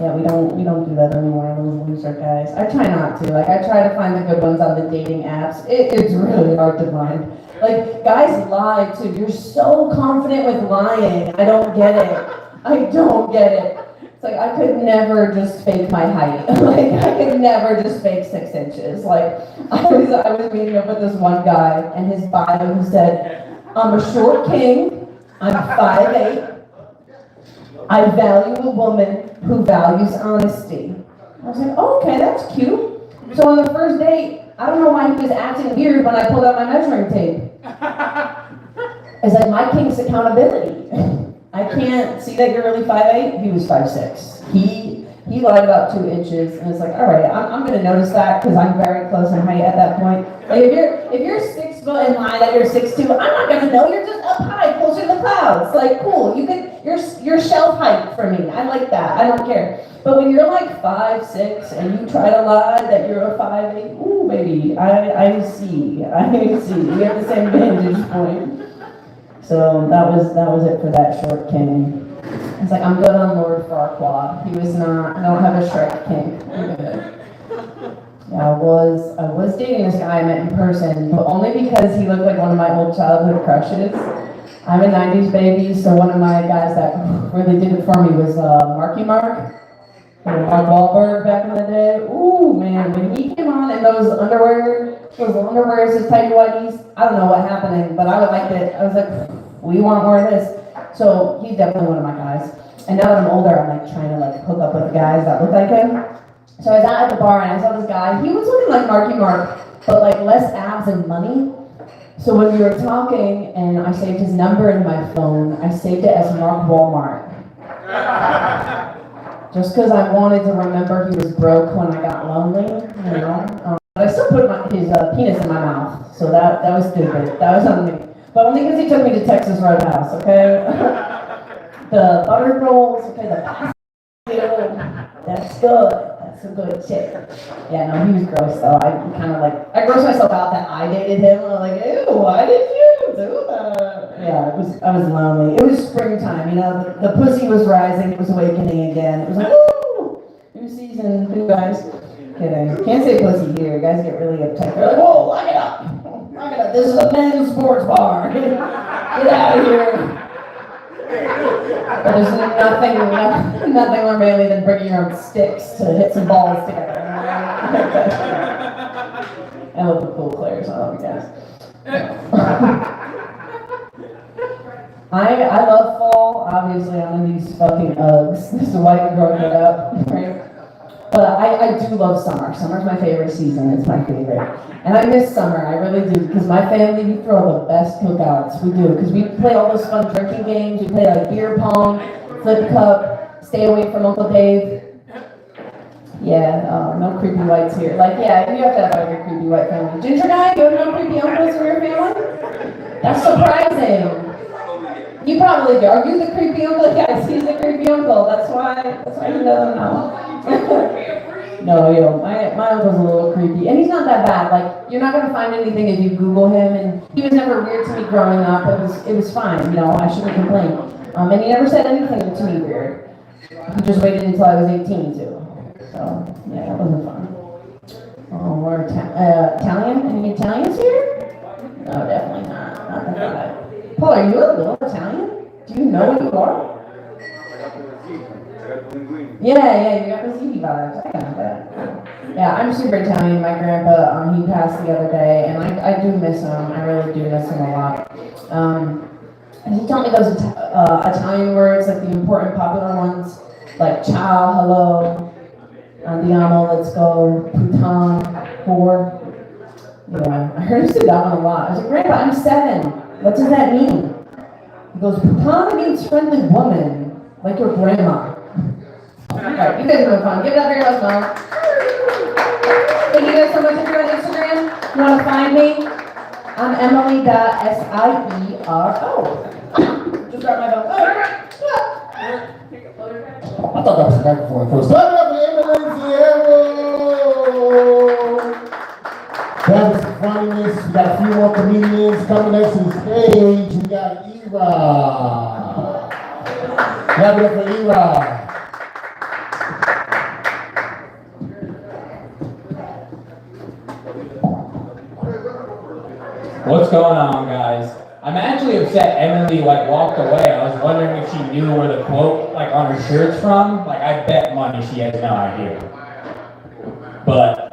[SPEAKER 7] Yeah, we don't do that anymore, those loser guys. I try not to. Like, I try to find the good ones on the dating apps. It's really hard to find. Like, guys lie too. You're so confident with lying. I don't get it. I don't get it. It's like, I could never just fake my height. Like, I could never just fake 6 inches. Like, I was meeting up with this one guy, and his bio said, I'm a short king, I'm 5'8", I value a woman who values honesty. I was like, oh, okay, that's cute. So on the first date, I don't know why he was acting weird when I pulled out my measuring tape. It's like, my king's accountability. I can't see that you're really 5'8". He was 5'6". He lied about 2 inches, and it's like, all right, I'm gonna notice that because I'm very close in height at that point. Like if you're 6 foot and lie that you're 6'2", I'm not gonna know. You're just up high, closer to the clouds. Like, cool. You're shelf height for me. I like that. I don't care. But when you're like 5'6" and you try to lie that you're a 5'8", ooh, baby, I see. We have the same vantage point. So that was it for that short king. It's like, I'm good on Lord Farquaad. He was not. I don't have a Shrek kink. I'm good. Yeah, I was dating this guy I met in person, but only because he looked like one of my old childhood crushes. I'm a 90s baby, so one of my guys that really did it for me was Marky Mark. Mark Wahlberg back in the day. Ooh, man, when he came on in those underwears, his tighty whities, I don't know what happened, but I liked it. I was like, we want more of this. So he's definitely one of my guys. And now that I'm older, I'm like trying to like hook up with guys that look like him. So I was out at the bar and I saw this guy. He was looking like Marky Mark, but like less abs and money. So when we were talking and I saved his number in my phone, I saved it as Mark Walmart. Just because I wanted to remember he was broke when I got lonely, you know. But I still put his penis in my mouth, so that was stupid. That was on me. But only because he took me to Texas Roadhouse, okay? The buttered rolls, okay, the pasta, that's good. That's a good tip. Yeah, no, he was gross though. I kind of like, I grossed myself out that I dated him. I was like, ew, why did you do that? Yeah, I was lonely. It was springtime, you know, the pussy was rising, it was awakening again. It was like, woo, new season, new guys. Kidding. Can't say pussy here, guys get really uptight. They're like, whoa, lock it up. Lock it up. This is a men's sports bar. Get out of here. But there's nothing more manly than bringing your own sticks to hit some balls together. And with the pool players on, yes. I love fall. Obviously, I'm in these fucking Uggs. This is why I'm growing it up, right? But I do love summer. Summer's my favorite season. It's my favorite. And I miss summer. I really do. Because my family, we throw the best cookouts. We do. Because we play all those fun drinking games. We play like beer pong, flip cup, stay away from Uncle Dave. Yeah, no creepy whites here. Like, yeah, you have to have like a creepy white family. Ginger guy, you have no creepy uncles in your family? That's surprising. You probably do. Are you the creepy uncle? Yes, he's the creepy uncle. That's why he doesn't know. No, my uncle's a little creepy. And he's not that bad. Like, you're not gonna find anything if you Google him, and he was never weird to me growing up. It was fine, you know, I shouldn't complain. And he never said anything to me weird. He just waited until I was 18 too. So, yeah, that wasn't fun. Oh, we're Italian? Any Italians here? No, definitely not. Not that bad. Paul, are you a little Italian? Do you know what you are? Yeah, you got the ZD vibes. I got that. Yeah, I'm super Italian. My grandpa, he passed the other day, and I do miss him. I really do miss him a lot. And he taught me those Italian words, like the important popular ones, like ciao, hello, andiamo, let's go, putain, whore. Yeah, I heard him say that one a lot. I was like, Grandpa, I'm 7. What does that mean? He goes, putain means friendly woman, like your grandma. Alright, you guys have been fun. Give it up for your host, Mom. Thank you guys so much. If you're on Instagram, you want to find me? I'm Emily.Siero. Just grab my phone.
[SPEAKER 1] I thought that was a microphone first. Clap it up for Emily Siero! That was some funniness. We got a few more comedians coming next to the stage. We got Eva. Clap it up for Eva.
[SPEAKER 8] What's going on, guys? I'm actually upset Emily walked away. I was wondering if she knew where the quote on her shirt's from. I bet money she has no idea. But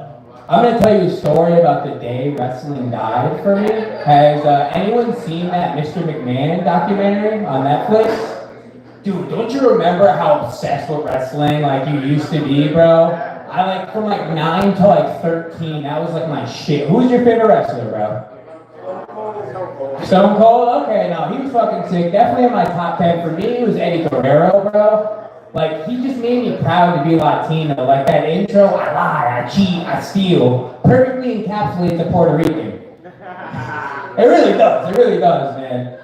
[SPEAKER 8] I'm gonna tell you a story about the day wrestling died for me. Has anyone seen that Mr. McMahon documentary on Netflix? Dude, don't you remember how obsessed with wrestling you used to be, bro? I from 9 to 13, that was my shit. Who's your favorite wrestler, bro? Stone Cold? Okay, no, he was fucking sick. Definitely in my top 10. For me, it was Eddie Guerrero, bro. He just made me proud to be Latino. That intro, I lie, I cheat, I steal, perfectly encapsulates a Puerto Rican. It really does, man.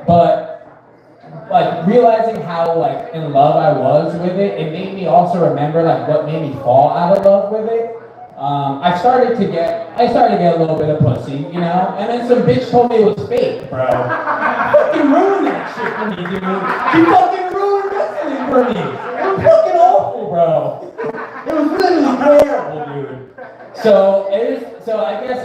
[SPEAKER 8] But realizing how in love I was with it, it made me also remember what made me fall out of love with it. I started to get a little bit of pussy, you know, and then some bitch told me it was fake, bro. Fucking ruined that shit for me, dude. She fucking ruined wrestling for me. It was fucking awful, bro. It was literally terrible, dude. So I guess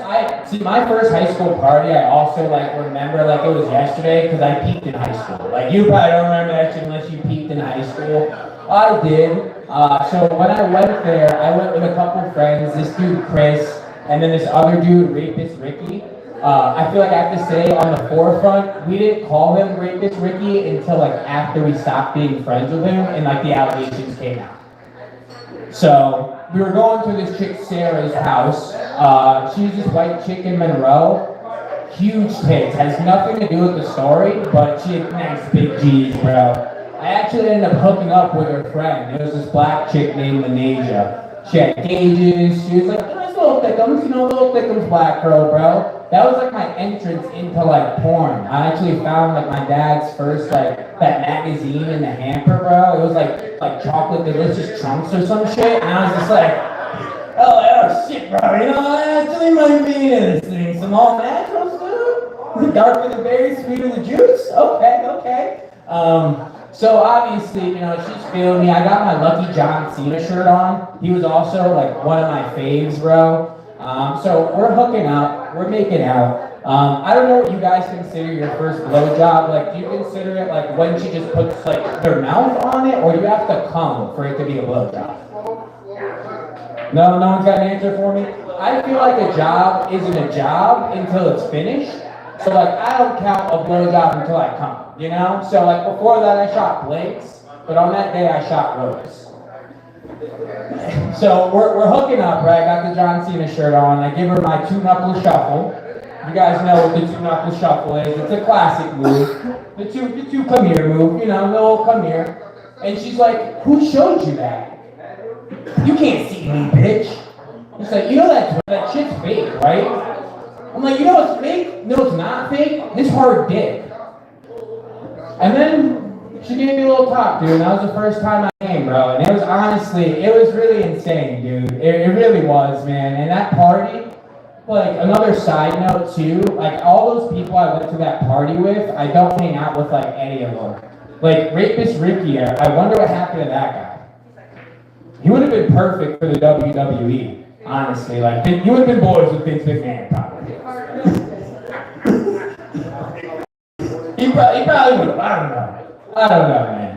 [SPEAKER 8] my first high school party, I also remember it was yesterday because I peaked in high school. You probably don't remember that shit unless you peaked in high school. I did. So when I went there, I went with a couple of friends, this dude Chris, and then this other dude, Rapist Ricky. I feel I have to say on the forefront, we didn't call him Rapist Ricky until after we stopped being friends with him and the allegations came out. So we were going to this chick Sarah's house. She's this white chick in Monroe. Huge tits, has nothing to do with the story, but she had nice big G's, bro. I actually ended up hooking up with her friend. There was this black chick named Manesia. She had gauges. She was nice little thickums, little thickums black girl, bro. That was my entrance into porn. I actually found my dad's first that magazine in the hamper, bro. It was like chocolate delicious chunks or some shit, and I was just oh shit, bro. I actually might be into this thing. Some all naturals, dude. The darker the berry, sweeter the juice. Okay. So obviously, she's feeling me. I got my Lucky John Cena shirt on. He was also one of my faves, bro. So we're hooking up, we're making out. I don't know what you guys consider your first blowjob. Do you consider it when she just puts their mouth on it, or do you have to come for it to be a blowjob? No one's got an answer for me? I feel a job isn't a job until it's finished. So I don't count a blowjob until I come, you know? So before that I shot blanks, but on that day I shot Rose. So we're hooking up, right? I got the John Cena shirt on. I give her my two knuckle shuffle. You guys know what the two knuckle shuffle is. It's a classic move. The two come here move, you know, the old come here. And she's like, who showed you that? You can't see me, bitch. She's like, you know that shit's fake, right? I'm like, you know what's fake? No, it's not fake. This hard dick. And then she gave me a little talk, dude. And that was the first time I came, bro. And it was honestly, it was really insane, dude. It really was, man. And that party, like another side note too, like all those people I went to that party with, I don't hang out with like any of them. Like Rapist Ricky, I wonder what happened to that guy. He would have been perfect for the WWE, honestly. Like he would have been boys with Vince McMahon, probably. he probably would have. I don't know, man.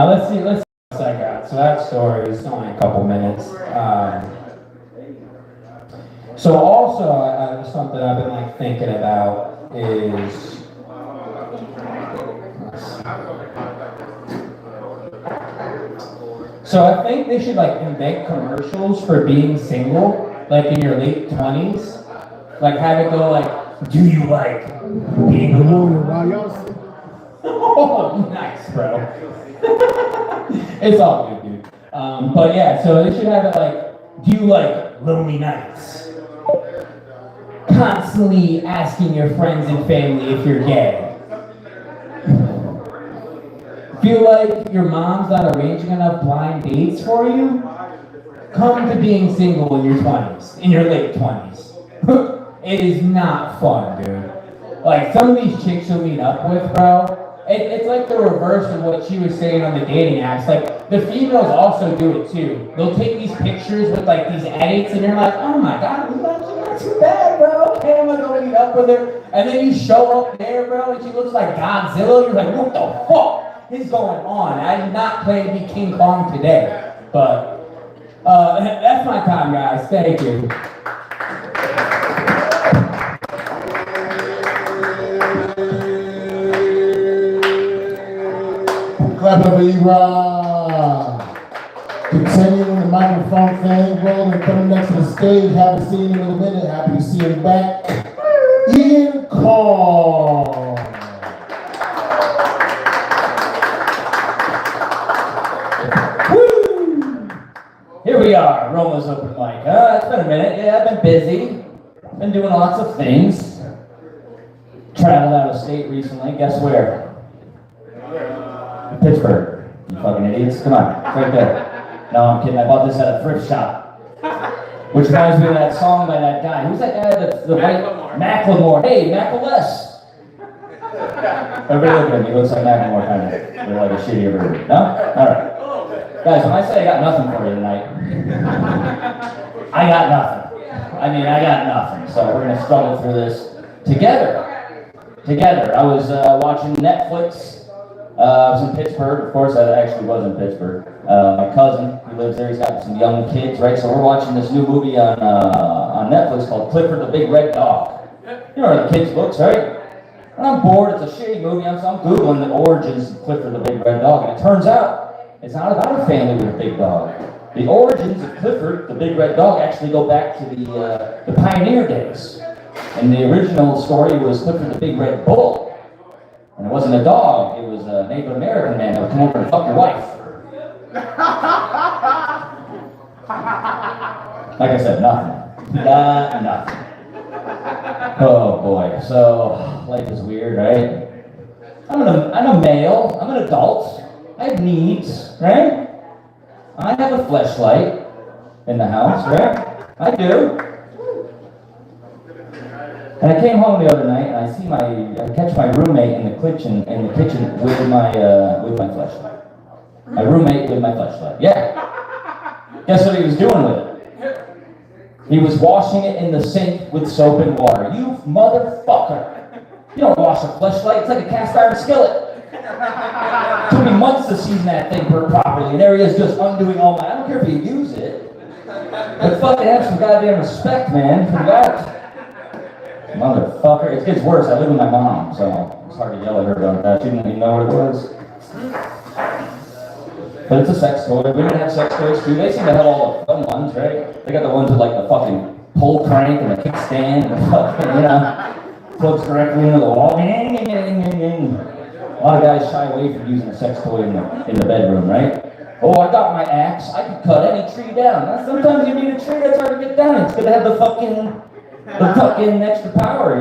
[SPEAKER 8] Let's see what else I got. So that story is only a couple minutes. So also, something I've been like thinking about is, so I think they should like invent commercials for being single, like in your late 20s. Like have it go like, do you like being alone? Oh, nice, bro. It's all good, dude. But yeah, so they should have it like, do you like lonely nights? Constantly asking your friends and family if you're gay. Feel like your mom's not arranging enough blind dates for you? Come to being single in your 20s, in your late 20s. It is not fun, dude. Like, some of these chicks you'll meet up with, bro, it's like the reverse of what she was saying on the dating apps. Like, the females also do it too. They'll take these pictures with like these edits and you're like, oh my god, she's not too bad, bro. Okay, I'm gonna go meet up with her. And then you show up there, bro, and she looks like Godzilla. You're like, what the fuck is going on? I did not plan to be King Kong today. But that's my time, guys. Thank you.
[SPEAKER 1] Clap up for E-Rob. Continuing the microphone thing, rolling, coming next to the stage. Haven't seen him in a minute. Happy to see him back. Ian Kong.
[SPEAKER 9] Woo! Here we are, Roma's open mic. It's been a minute. Yeah, I've been busy. Been doing lots of things. Traveled out of state recently. Guess where? Pittsburgh. You fucking idiots. Come on. It's right there. No, I'm kidding. I bought this at a thrift shop. Which reminds me of that song by that guy. Who's that guy? The white Macklemore. Hey, Macklemore. Everybody look at him. He looks like Macklemore, kind of. They're like a shittier version. No? Alright. Guys, when I say I got nothing for you tonight, I got nothing. I mean, I got nothing. So we're going to struggle through this together. I was watching Netflix. I was in Pittsburgh. Of course, I actually was in Pittsburgh. My cousin, he lives there. He's got some young kids, right? So we're watching this new movie on Netflix called Clifford the Big Red Dog. You know the kids' books, right? And I'm bored. It's a shitty movie. So I'm Googling the origins of Clifford the Big Red Dog. And it turns out it's not about a family with a big dog. The origins of Clifford the Big Red Dog actually go back to the pioneer days. And the original story was Clifford the Big Red Bull. And it wasn't a dog, it was a Native American man that would come over and fuck your wife. Like I said, nothing. Got nothing. Oh boy, so life is weird, right? I'm a male, I'm an adult, I have needs, right? I have a fleshlight in the house, right? I do. And I came home the other night and I catch my roommate in the kitchen with my fleshlight. My roommate with my fleshlight. Yeah. Guess what he was doing with it? He was washing it in the sink with soap and water. You motherfucker. You don't wash a fleshlight, it's like a cast iron skillet. It took me months to season that thing properly, and there he is just undoing all my, I don't care if you use it, but fucking have some goddamn respect, man, for that. Motherfucker, it gets worse. I live with my mom, so it's hard to yell at her about that. She didn't even know what it was. But it's a sex toy. Women have sex toys too. They seem to have all the fun ones, right? They got the ones with like the fucking pole crank and the kickstand and the fucking, plugs directly into the wall. A lot of guys shy away from using a sex toy in the bedroom, right? Oh, I got my axe. I could cut any tree down. Sometimes you need a tree that's hard to get down. It's good to have the fucking extra power,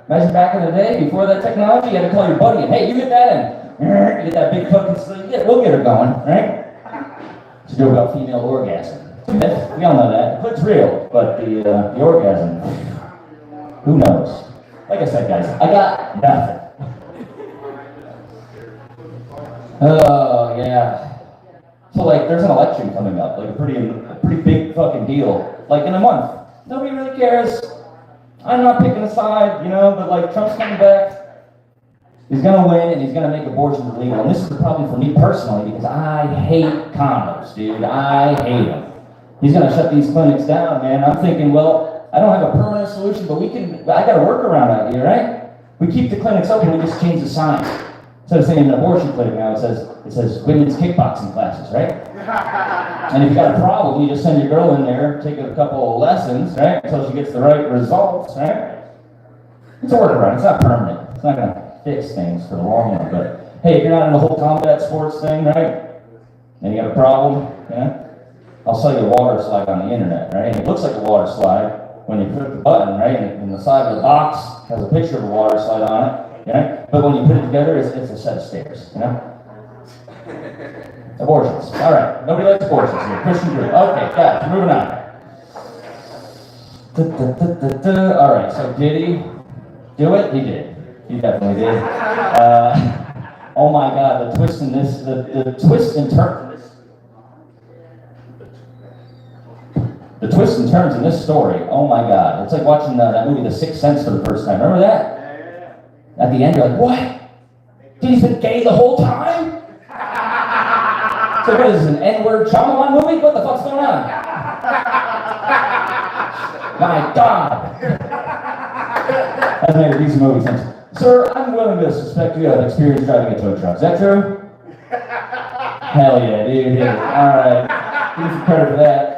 [SPEAKER 9] Imagine back in the day, before that technology, you had to call your buddy and, hey, you get that in. You get that big fucking sleeve. Yeah, we'll get her going, right? It's a joke about female orgasm. Myth. We all know that. It's real, but the orgasm, who knows? Like I said, guys, I got nothing. Oh, yeah. So, like, there's an election coming up, like a pretty big fucking deal. Like, in a month. Nobody really cares. I'm not picking a side, but, like, Trump's coming back. He's gonna win, and he's gonna make abortions illegal. And this is the problem for me personally, because I hate condoms, dude. I hate them. He's gonna shut these clinics down, man. I'm thinking, well, I don't have a permanent solution, but I got a workaround out here, right? We keep the clinics open, we just change the sign. Instead of saying an abortion clinic now, it says women's kickboxing classes, right? And if you got a problem, you just send your girl in there, take a couple of lessons, right? Until she gets the right results, right? It's a workaround, it's not permanent. It's not gonna fix things for the long run, but hey, if you're not in the whole combat sports thing, right? And you got a problem, I'll sell you a water slide on the internet, right? And it looks like a water slide when you put the button, right? And the side of the box has a picture of a water slide on it, right? But when you put it together, it's a set of stairs, Abortions. All right. Nobody likes abortions here. Christian group. Okay, guys, moving on. All right, so did he do it? He did. He definitely did. Oh my God, the twist in this, the twist and turn. The twists and turns in this story, oh my God. It's like watching that movie, The Sixth Sense, for the first time. Remember that? At the end, you're like, what? He's been gay the whole time? So what is this, an N-word Shyamalan movie? What the fuck's going on? My God. That's made a decent movie since. Sir, I'm willing to suspect you have experience driving a tow truck. Is that true? Hell yeah, dude. Yeah. All right. Give me some credit for that.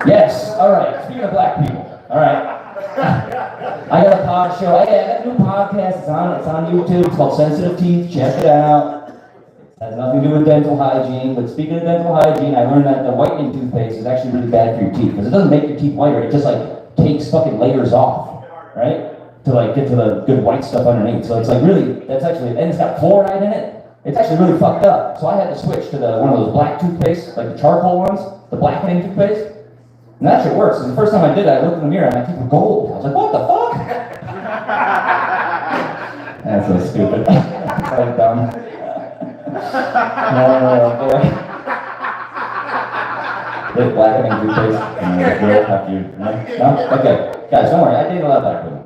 [SPEAKER 9] Yes. All right. Speaking of black people. All right. I got a pod show. I got a new podcast. It's on YouTube. It's called Sensitive Teeth. Check it out. It has nothing to do with dental hygiene. But speaking of dental hygiene, I learned that the whitening toothpaste is actually really bad for your teeth because it doesn't make your teeth whiter. It just like takes fucking layers off, right? To like get to the good white stuff underneath. So it's like really, that's actually, and it's got fluoride in it. It's actually really fucked up. So I had to switch to one of those black toothpastes, like the charcoal ones, the blackening toothpaste. And that shit works. And the first time I did it, I looked in the mirror and my teeth were gold. I was like, what the fuck? That's so stupid. It's so dumb. Oh boy. Did blackening toothpaste after you. No? Okay. Guys, don't worry. I date a lot of black women.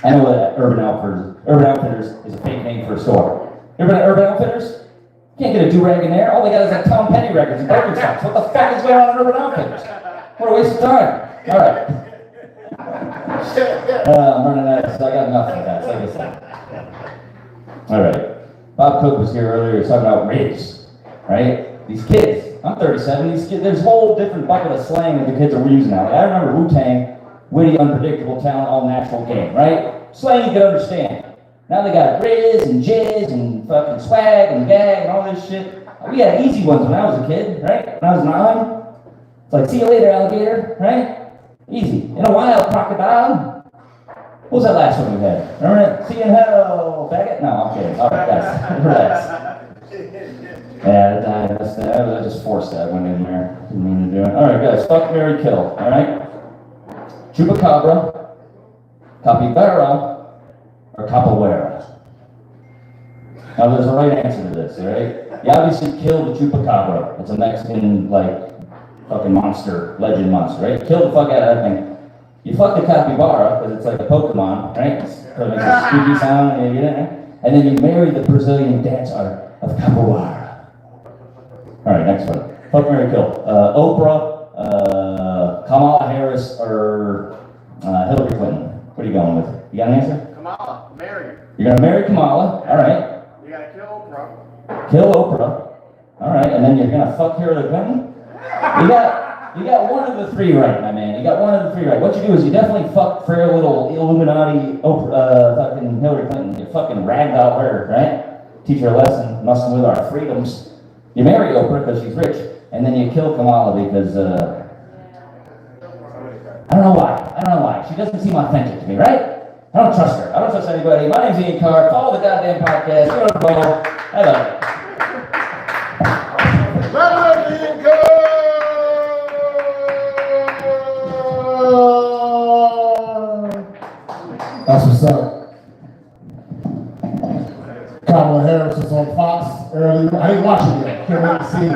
[SPEAKER 9] I know that Urban Outfitters is a fake name for a store. You ever been at Urban Outfitters? You can't get a do-rag in there. All they got is like Tom Petty records and Birkenstocks. What the fuck is going on at Urban Outfitters? What a waste of time. All right. I'm running out, so I got nothing, guys. Like I said. All right. Bob Cook was here earlier. He was talking about race, right? These kids. I'm 37. These kids. There's a whole different bucket of slang that the kids are using now. Like, I remember Wu-Tang, witty, unpredictable talent, all natural game, right? Slang you can understand. Now they got Riz and Jizz and fucking swag and gag and all this shit. We had easy ones when I was a kid, right? When I was 9. It's like, see you later, alligator, right? Easy. In a while, crocodile. What was that last one we had? Remember that? See you in hell, faggot? No, I'm kidding. All right, guys, relax. Yeah, I just forced that one in there. Didn't mean to do it. All right, guys, fuck, marry, kill, all right? Chupacabra, capybara, or capoeira? Now, there's a right answer to this, all right? You obviously kill the chupacabra. It's a Mexican, like, fucking monster, legend monster, right? Kill the fuck out of that thing. You fuck the capybara, because it's like a Pokemon, right? So it makes a squeaky sound, and you get it, and then you marry the Brazilian dance art of capoeira. All right, next one. Fuck, marry, kill. Oprah, Kamala Harris, or Hillary Clinton. What are you going with? You got an answer?
[SPEAKER 6] Kamala, marry.
[SPEAKER 9] You're gonna marry Kamala, all right.
[SPEAKER 6] You gotta kill
[SPEAKER 9] Kill Oprah. All right, and then you're gonna fuck Hillary Clinton? You got one of the three right, my man. You got one of the three right. What you do is you definitely fuck frail little Illuminati fucking Hillary Clinton. You fucking ragdoll her, right? Teach her a lesson, messing with our freedoms. You marry Oprah because she's rich, and then you kill Kamala because, I don't know why. She doesn't seem authentic to me, right? I don't trust her. I don't trust anybody. My name's Ian Carr. Follow the goddamn podcast. You don't know. I love it.
[SPEAKER 1] That's what's up. Kamala Harris was on Fox earlier. I didn't watch it yet. Can't wait to see it.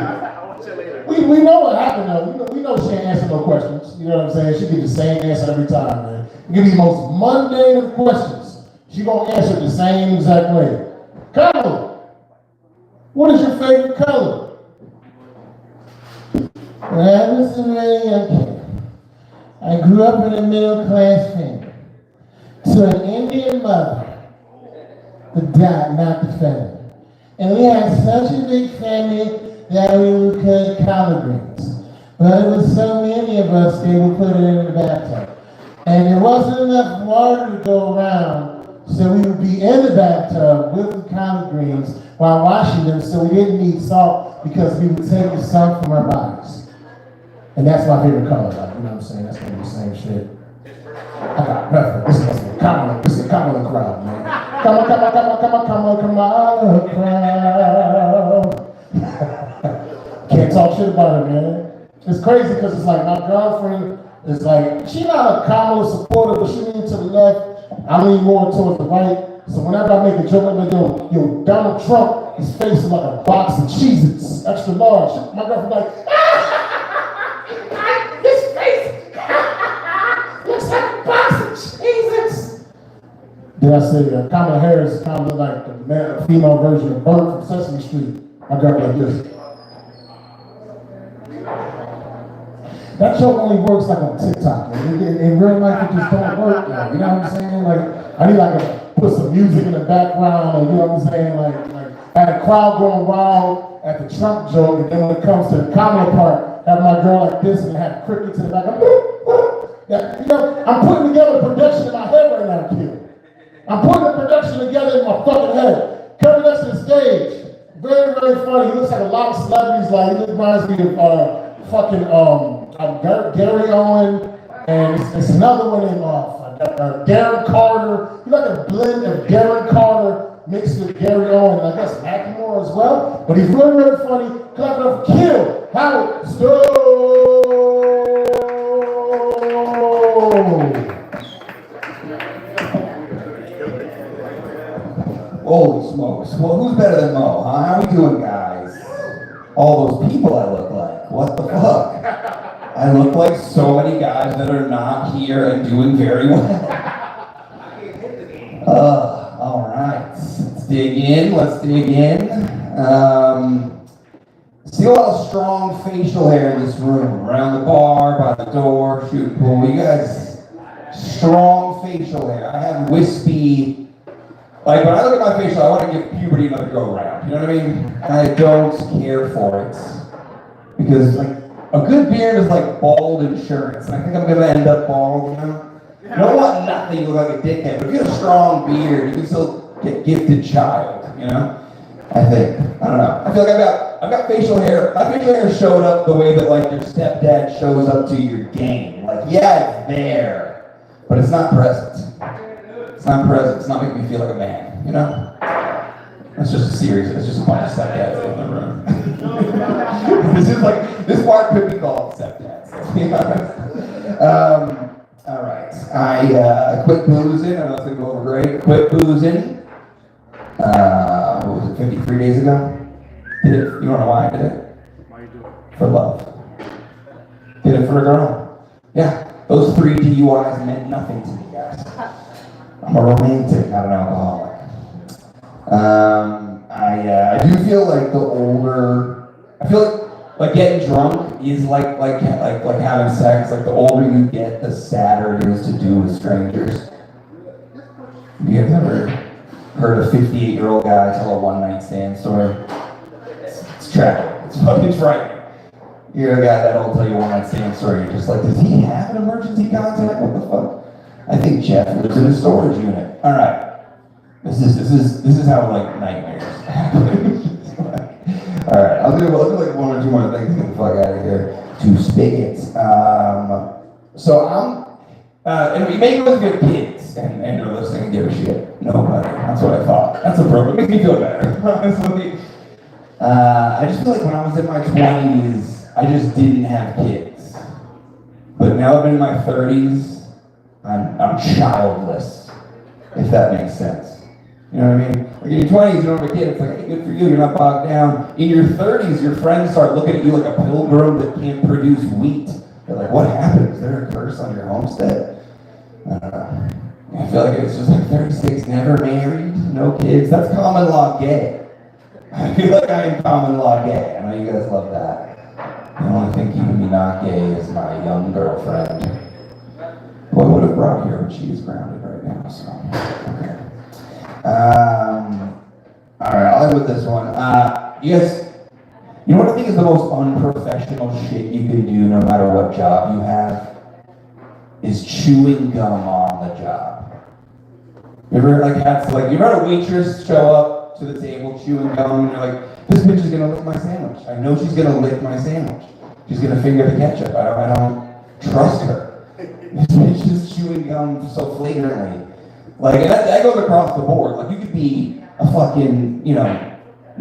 [SPEAKER 1] We know what happened though. We know she ain't answer no questions. You know what I'm saying? She give the same answer every time, man. Give me the most mundane of questions. She gonna answer the same exact way. Kamala, what is your favorite color? When I was a very young kid, I grew up in a middle class family to an Indian mother, the dad, not the family. And we had such a big family that we would cut collard greens. But it was so many of us, they would put it in the bathtub. And there wasn't enough water to go around, so we would be in the bathtub with the collard greens while washing them, so we didn't need salt because we would take the salt from our bodies. And that's my favorite color, like, you know what I'm saying? That's gonna be the same shit. I got nothing. This is a Kamala crowd, man. Kamala crowd. Can't talk shit about it, man. It's crazy because it's like my girlfriend is like, she not a Kamala supporter, but she leans to the left. I lean more towards the right. So whenever I make a joke, I'm like, yo, Donald Trump, his face is like a box of Cheez-Its, extra large. My girlfriend like, his face looks like a box of Cheez-Its. Then I say, Kamala Harris kind of look like the female version of Bert from Sesame Street. My girlfriend like this. That joke only works like on TikTok. Man. In real life, it just don't work. Like, you know what I'm saying? Like, I need like to put some music in the background. Or, you know what I'm saying? Like had a crowd going wild at the Trump joke, and then when it comes to the Kamala part, have my girl like this and have crickets in the back. Yeah, you know, I'm putting together production in my head right now, kid. I'm putting the production together in my fucking head. Coming next to the stage. Very, very funny. He looks like a lot of celebrities. Like, he reminds me of Gary Owen, and it's another one in Darren Carter. He's like a blend of Darren Carter mixed with Gary Owen, and I guess Macklemore as well. But he's really, really funny. Clap it up for Kill Howard Stone.
[SPEAKER 10] Holy smokes. Well, who's better than Mo, huh? How we doing, guys? All those people I look like. What the fuck? I look like so many guys that are not here and doing very well. All right. Let's dig in. See a lot of strong facial hair in this room. Around the bar, by the door, shoot pool. You guys, strong facial hair. I have wispy. Like, when I look at my facial, I want to give puberty another go around. You know what I mean? And I don't care for it. Because, like, a good beard is like bald insurance. And I think I'm going to end up bald, you know? You don't want nothing, you look like a dickhead. But if you have a strong beard, you can still get gifted child, you know? I think. I don't know. I feel like I've got facial hair. My facial hair showed up the way that, like, your stepdad shows up to your game. Like, yeah, it's there. But it's not present. It's not present. It's not making me feel like a man, you know? It's just a series. It's just a bunch of stepdads in the room. This part could be called stepdads. Let's be honest. All right. I quit boozing. I know it's gonna go over great. Quit boozing. What was it? 53 days ago. Did it? You don't know why I did it? Why you do it? For love. Did it for a girl. Yeah. Those 3 DUIs meant nothing to me, guys. I'm a romantic, not an alcoholic. I do feel like the older, I feel like getting drunk is like having sex. Like the older you get, the sadder it is to do with strangers. You guys ever heard a 58-year-old guy tell a one-night stand story? It's tragic. It's fucking frightening. You hear a guy that'll tell you a one-night stand story, you're just like, does he have an emergency contact? What the fuck? I think Jeff lives in a storage unit. All right. This is how like nightmares happen. All right, I'll do like one or two more things to get the fuck out of here. 2 spigots. So and we make those good kids and they're listening and give a shit. Nobody. That's what I thought. That's appropriate. Makes me feel better. Honestly. I just feel like when I was in my 20s, I just didn't have kids. But now I'm in my 30s, I'm childless, if that makes sense. You know what I mean? Like in your 20s, you don't have a kid, it's like, hey, good for you, you're not bogged down. In your 30s, your friends start looking at you like a pilgrim that can't produce wheat. They're like, what happened? Is there a curse on your homestead? I don't know. I feel like it's just like 36, never married, no kids. That's common law gay. I feel like I am common law gay. I know you guys love that. The only thing keeping me not gay is my young girlfriend, who I would have brought here, but she is grounded right now, so, okay. All right, I'll end with this one. You guys, you know what I think is the most unprofessional shit you can do no matter what job you have? Is chewing gum on the job. You ever you ever had a waitress show up to the table chewing gum and you're like, this bitch is gonna lick my sandwich. I know she's gonna lick my sandwich. She's gonna finger the ketchup. I don't trust her. This bitch is chewing gum so flagrantly. Like, and that goes across the board. Like, you could be a fucking,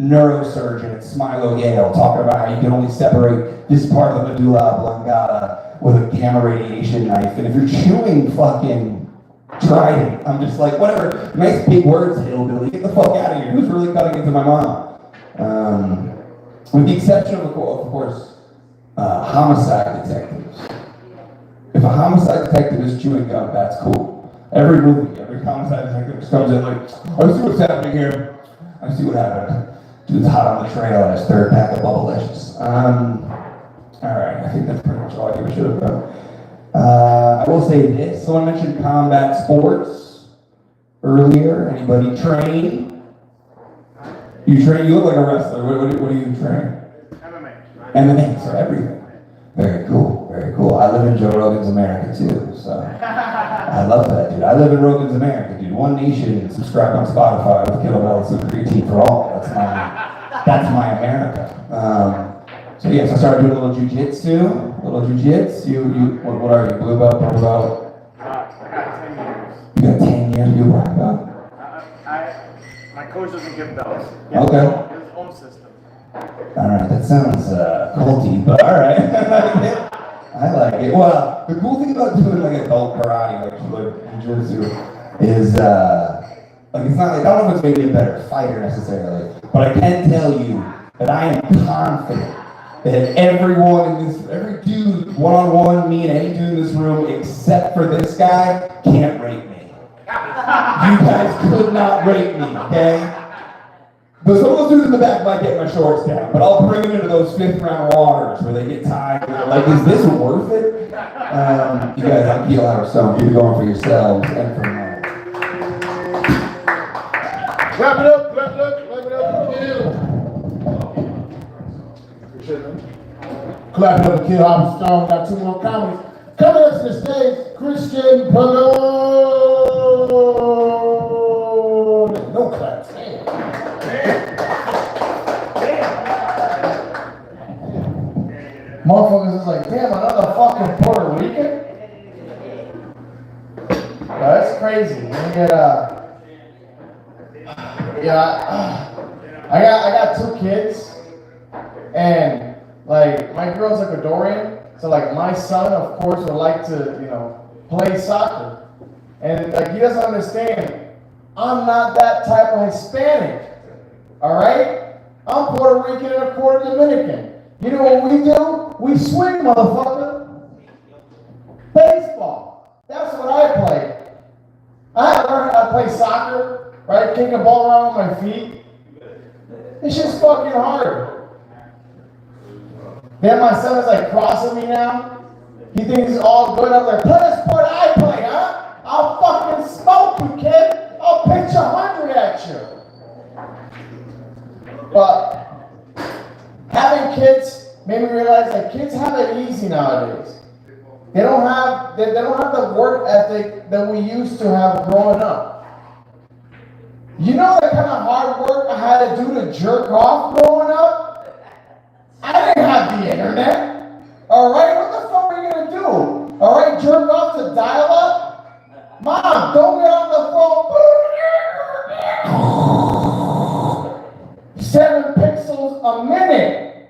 [SPEAKER 10] neurosurgeon at Smilo Yale talking about how you can only separate this part of the medulla oblongata with a gamma radiation knife. And if you're chewing fucking Trident, I'm just like, whatever. Nice big words, hillbilly. Get the fuck out of here. Who's really cutting into my mom? With the exception of course, homicide detectives. If a homicide detective is chewing gum, that's cool. Every movie, every homicide detective just comes in like, I see what's happening here. I see what happened. Dude's hot on the trail and his 3rd pack of Bubblicious. Alright, I think that's pretty much all I give a shit about. I will say this. Someone mentioned combat sports earlier. Anybody train? You train? You look like a wrestler. What do you train? MMA. MMA, so everything. Very cool, very cool. I live in Joe Rogan's America too, so I love that, dude. I live in Rogan's America, dude. One nation, subscribe on Spotify with kettlebells and creatine for all. That's my America. So yes, I started doing a little jujitsu. What are you? Blue belt, purple belt? I got 10 years. You got 10 years? You black belt?
[SPEAKER 11] My coach doesn't give belts.
[SPEAKER 10] Okay.
[SPEAKER 11] His own system.
[SPEAKER 10] Alright, that sounds culty, but alright. I like it. Well, the cool thing about doing like adult karate, like jiu-jitsu, is it's not like, I don't know if it's made me a better fighter necessarily, but I can tell you that I am confident that every dude, one-on-one, me and any dude in this room, except for this guy, can't rape me. You guys could not rape me, okay? But some of those dudes in the back might get my shorts down, but I'll bring them into those 5th round waters where they get tied and they're like, is this worth it? You guys, I'm Keel Howard, keep it going for yourselves and for me.
[SPEAKER 1] Clap it up, clap it up, clap it up, Keel. Clap it up, Keel Howard Stone. Got 2 more comments. Coming up to the stage, Christian Pallone. No claps. Motherfuckers is like, damn, another fucking Puerto Rican? That's crazy. You get I got 2 kids, and like my girl's Ecuadorian, so like my son, of course, would like to, play soccer, and like he doesn't understand. I'm not that type of Hispanic. All right, I'm Puerto Rican and a quarter Dominican. You know what we do? We swing, motherfucker. Baseball. That's what I play. I learned how to play soccer, right? Kick a ball around with my feet. It's just fucking hard. Then my son is like crossing me now. He thinks it's all good. I'm like, play the sport I play, huh? I'll fucking smoke you, kid. I'll pitch 100 at you.
[SPEAKER 6] nowadays. They don't have the work ethic that we used to have growing up. You know the kind of hard work I had to do to jerk off growing up? I didn't have the internet. Alright, what the fuck are you gonna do? Alright, jerk off to dial up? Mom, don't get on the phone. 7 pixels a minute.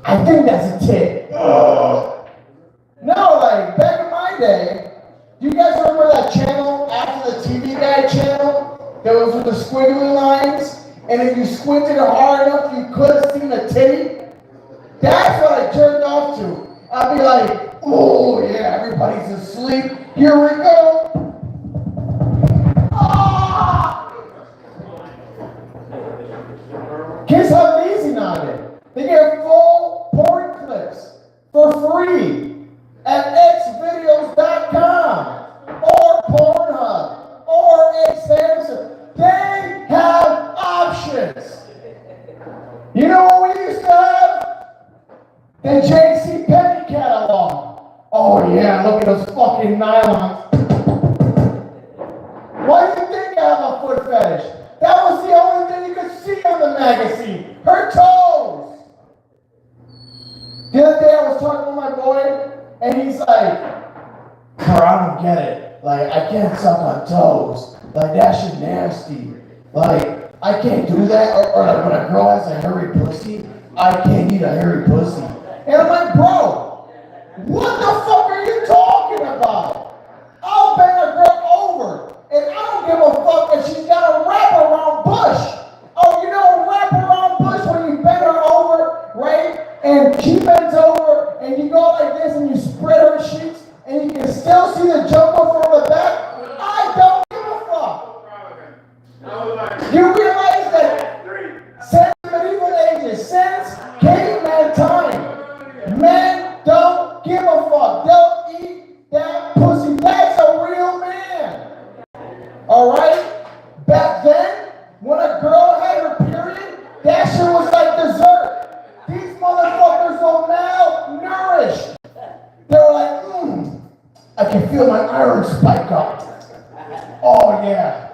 [SPEAKER 6] I think that's a tip. No, like back in my day, do you guys remember that channel after the TV Guide channel? That was with the squiggly lines, and if you squinted hard enough, you could have seen a titty. That's what I jerked off to. I'd be like, oh yeah, everybody's asleep. Here we go. Ah! Kids have it easy nowadays. They get full porn clips for free at xvideos.com or Pornhub or Xhamster. They have options. You know what we used to have? The JC Penney catalog. Oh yeah, look at those fucking nylons. Why do you think I have a foot fetish? That was the only thing you could see on the magazine. Her toes. The other day I was talking to my boy, and he's like, bro, I don't get it. Like, I can't suck on toes. Like, that shit nasty. Like, I can't do that. Or like when a girl has a hairy pussy, I can't eat a hairy pussy. And I'm like, bro, what the fuck are you talking about? I'll bend a girl over, and I don't give a fuck if she's got a wraparound bush. Oh, you know a wraparound bush when you bend her over, right? And she bends over, and you go like this, and you spread her cheeks, and you can still see the jumper from the back. I don't give a fuck. You realize that since medieval ages, since caveman time, men don't give a fuck. They'll eat that pussy. That's a real man. Alright? Back then, when a girl had her period, that shit was like dessert. These motherfuckers were malnourished. They were like, I can feel my iron spike up. Oh yeah.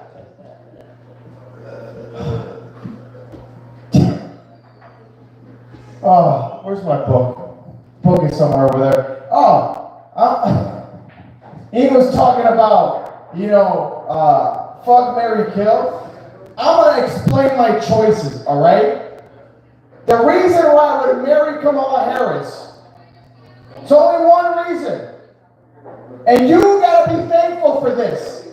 [SPEAKER 6] Oh, where's my book? Book is somewhere over there. He was talking about, fuck, marry, kill. I'm gonna explain my choices, alright? The reason why I would marry Kamala Harris, it's only one reason. And you gotta be thankful for this.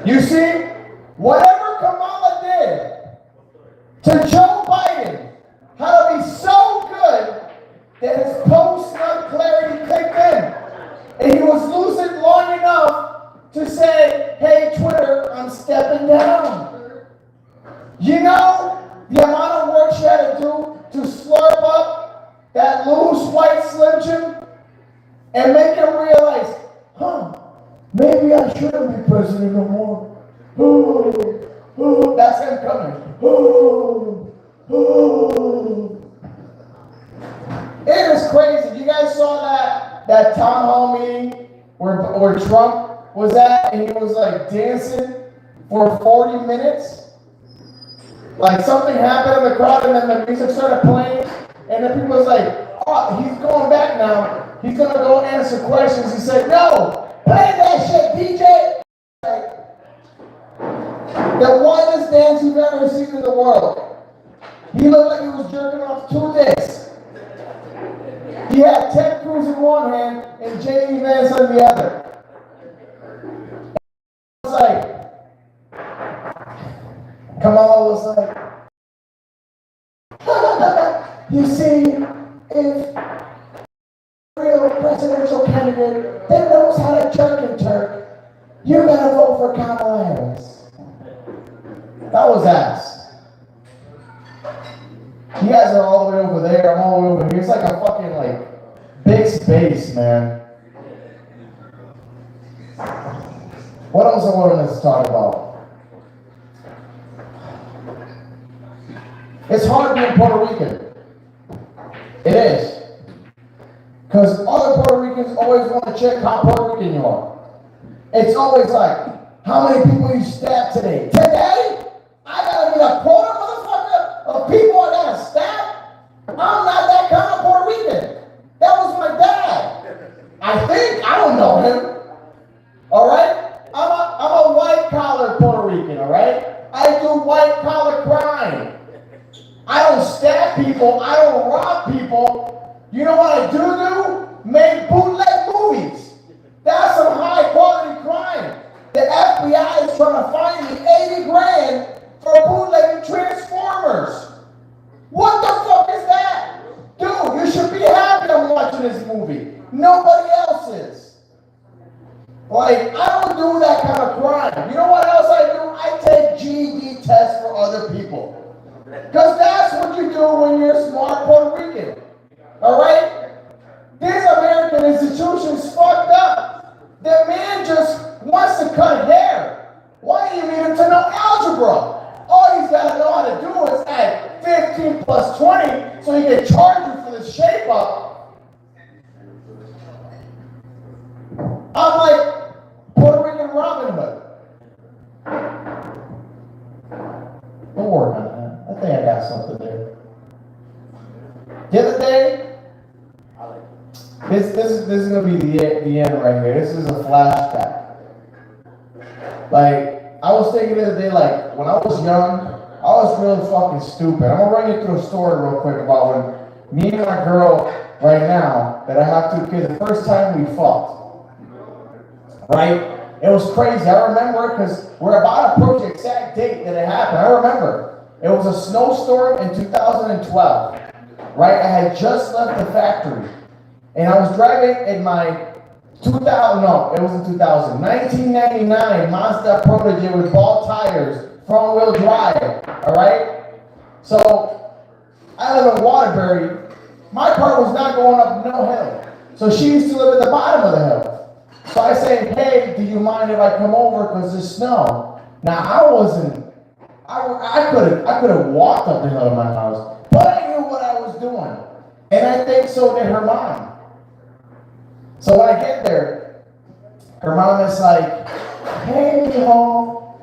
[SPEAKER 6] You see, whatever Kamala did to Joe Biden, how to be so good that his post-nut clarity kicked in. And he was lucid long enough to say, hey, Twitter, I'm stepping down. You know the amount of work she had to do to slurp up that loose white Slim Jim and make him realize, maybe I shouldn't be president no more. That's him coming. It is crazy. You guys saw that town hall meeting where Trump was at, and he was like dancing for 40 minutes. Like something happened in the crowd, and then the music started playing, and then people was like, oh, he's going back now. He's gonna go and answer questions. He said, no, play that shit, DJ. The wildest dance you've ever seen in the world. He looked like he was jerking off 2 dicks. He had Ted Cruz in one hand and J.D. Vance on the other. It was like, Kamala was like, you see, if real presidential candidate that knows how to jerk and turk, you gotta vote for Kamala Harris. That was ass. You guys are all the way over there, I'm all the way over here. It's like a fucking big space, man. What else I wanted to talk about? It's hard being Puerto Rican. It is.
[SPEAKER 1] always want to check how Puerto Rican you are. It's always like, how many people you stabbed today? Today? I gotta be a quarter, motherfucker, of people I gotta stab? I'm not that kind of Puerto Rican. That was my dad. I think, I don't know him. All right? I'm a white-collar Puerto Rican, all right? I do white-collar crime. I don't stab people. I don't rob people. You know what I do? Make bootleg movies. That's some high-quality crime. The FBI is trying to find me 80 grand for bootlegging Transformers. What the fuck is that? Dude, you should be happy I'm watching this movie. Nobody else is. Like, I don't do that kind of crime. You know what else I do? I take GED tests for other people. Because that's what you do when you're a smart Puerto Rican. All right? This American institution's fucked up. The man just wants to cut hair. Why do you need him to know algebra? All he's got to know how to do is add 15 plus 20 so he can charge you for the shape up. I'm like Puerto Rican Robin Hood. Don't worry on that. I think I got something there. The other day, this is gonna be the end right here. This is a flashback. Like, I was thinking the other day, like, when I was young, I was really fucking stupid. I'm gonna run you through a story real quick about when me and my girl right now, that I have two kids, the first time we fucked. Right? It was crazy. I remember it because we're about to approach the exact date that it happened. I remember. It was a snowstorm in 2012. Right? I had just left the factory. And I was driving in my 1999 Mazda Protege with ball tires, front wheel drive. Alright? So, I live in Waterbury. My car was not going up no hill. So she used to live at the bottom of the hill. So I say, hey, do you mind if I come over because there's snow? Now I could have walked up the hill to my house, but I knew what I was doing. And I think so did her mom. So when I get there, her mom is like, hey, mijo,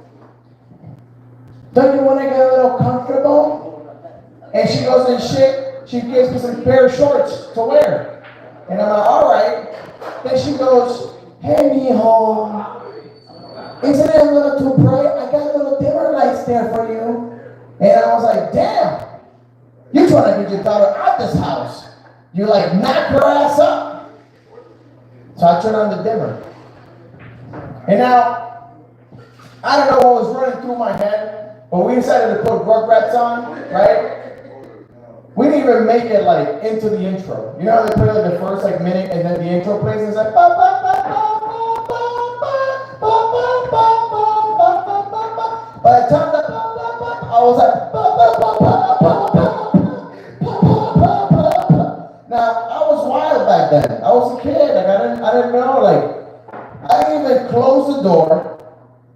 [SPEAKER 1] don't you want to get a little comfortable? And she goes and shit, she gives me some pair of shorts to wear. And I'm like, all right. Then she goes, hey, mijo, isn't it a little too bright? I got little dimmer lights there for you. And I was like, damn, you're trying to get your daughter out this house. You like knock her ass up. So I turned on the dimmer. And now, I don't know what was running through my head, but we decided to put Rugrats on, right? We didn't even make it like into the intro. You know how they put like the first like minute and then the intro plays and it's like ba ba ba ba ba ba ba ba ba ba ba ba. By the time that I was like ba ba ba ba ba ba. Now I was wild back then. I was a kid. Like I didn't know. Like I didn't even close the door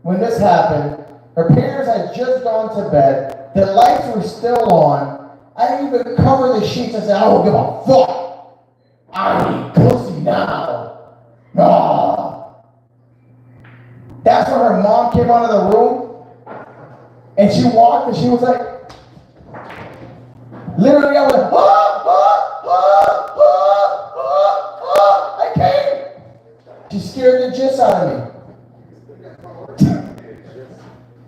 [SPEAKER 1] when this happened. Her parents had just gone to bed. The lights were still on. I didn't even cover the sheets. I said, I don't give a fuck. I need pussy now. Ah. That's when her mom came out of the room. And she walked and she was like, literally I was like, I came. She scared the jizz out of me.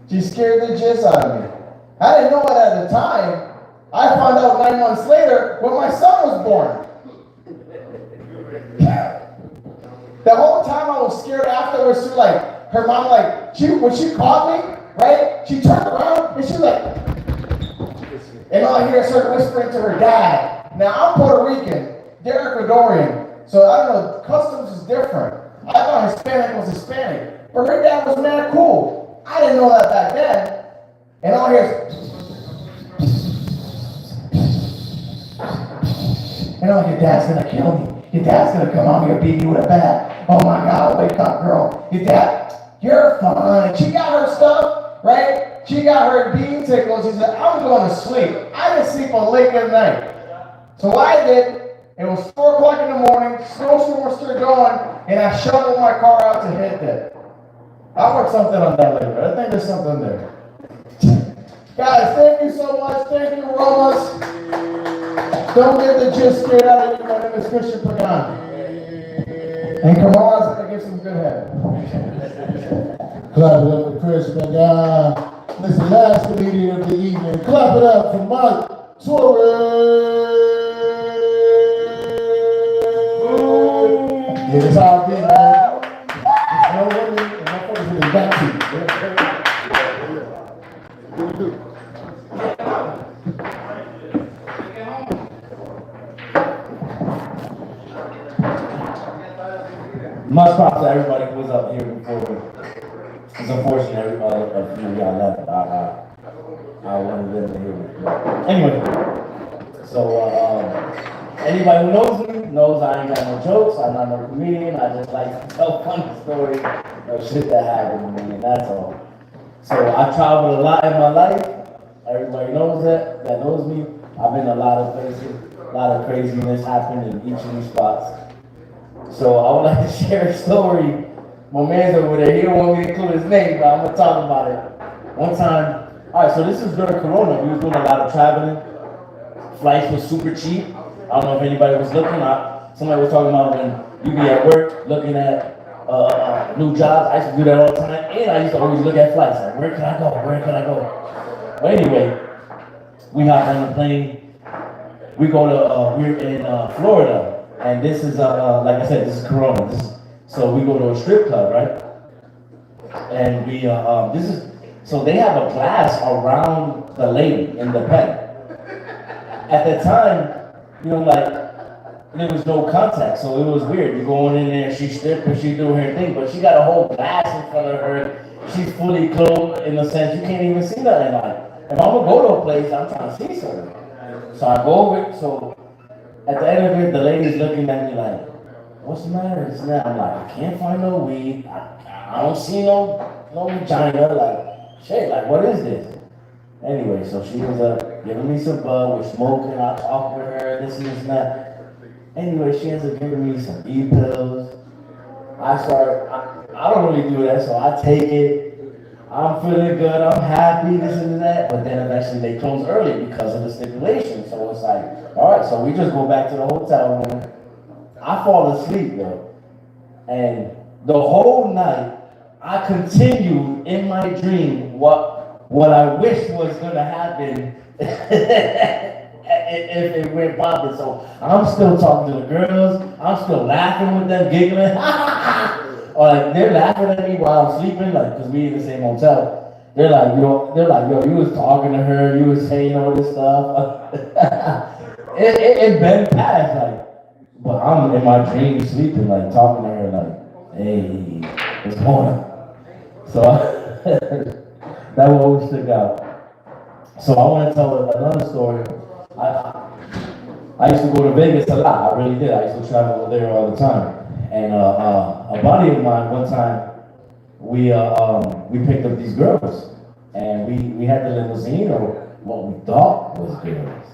[SPEAKER 1] She scared the jizz out of me. I didn't know it at the time. I found out 9 months later when my son was born. The whole time I was scared afterwards, she like, her mom like, when she caught me, right, she turned around and she was like, and all I hear is her whispering to her dad. Now I'm Puerto Rican, they're Ecuadorian, so I don't know, customs is different. I thought Hispanic was Hispanic, but her dad was mad cool. I didn't know that back then. And all I hear is, you know, your dad's gonna kill me. Your dad's gonna come on me and beat you with a bat. Oh my God, wake up, girl. Your dad, you're fine. She got her stuff, right? She got her bean tickles. She said, I'm going to sleep. I didn't sleep on late at night. So what I did,
[SPEAKER 6] It was 4 o'clock in the morning, snowstorm was still going, and I shoveled my car out to hit that. I'll put something on that later. I think there's something there. Guys, thank you so much. Thank you, Romas. Don't get the gist scared out of you. My name is Christian Pagan. And Kamal's gonna give some good head.
[SPEAKER 1] Clap it up for Chris Pagan. This is the last comedian of the evening. Clap it up for Mike Torres. Yeah, that's how it be, man. There's no women and no fuckers in the back seat.
[SPEAKER 9] Much props to everybody who was up here before. It's unfortunate a few of y'all left. I wanted them to hear it. Anyway, so anybody who knows me knows I ain't got no jokes. I'm not no comedian. I just like to tell funny stories of shit that happened to me, and that's all. So I traveled a lot in my life. Everybody knows that knows me. I've been a lot of places. A lot of craziness happened in each of these spots. So I would like to share a story. My man's over there, he don't want me to include his name, but I'm gonna talk about it. One time, alright, so this is during Corona. We was doing a lot of traveling. Flights was super cheap. I don't know if anybody was looking. Somebody was talking about when you be at work looking at new jobs. I used to do that all the time, and I used to always look at flights. Like, where can I go? Where can I go? But anyway, we hop on the plane. We go to, we're in Florida. And this is, like I said, this is Corona. So we go to a strip club, right? And we, so they have a glass around the lady in the pen. At the time, you know, like, there was no contact, so it was weird. You're going in there, she's stripping, she's doing her thing, but she got a whole glass in front of her. She's fully clothed in the sense you can't even see nothing. Like, if I'm gonna go to a place, I'm trying to see something. So I go over, so at the end of it, the lady's looking at me like, what's the matter? It's not. I'm like, I can't find no weed. I don't see no vagina. Like, shit, like, what is this? Anyway, so she was giving me some bud. We're smoking. I talk with her, this and this and that. Anyway, she ends up giving me some E-pills. I don't really do that, so I take it. I'm feeling good, I'm happy, this and that, but then eventually they close early because of the stipulation. So it's like, all right, so we just go back to the hotel room. I fall asleep though. And the whole night, I continued in my dream what I wish was gonna happen if it went popping. So I'm still talking to the girls, I'm still laughing with them, giggling. Or like they're laughing at me while I'm sleeping, like, cause we in the same hotel. They're like, yo, you was talking to her, you was saying all this stuff. it been past, like, but I'm in my dream sleeping, like, talking to her, like, hey, what's going on? So that one always stuck out. So I want to tell another story. I used to go to Vegas a lot. I really did. I used to travel there all the time. And a buddy of mine, one time, we picked up these girls, and we had the limousine, or what we thought was girls.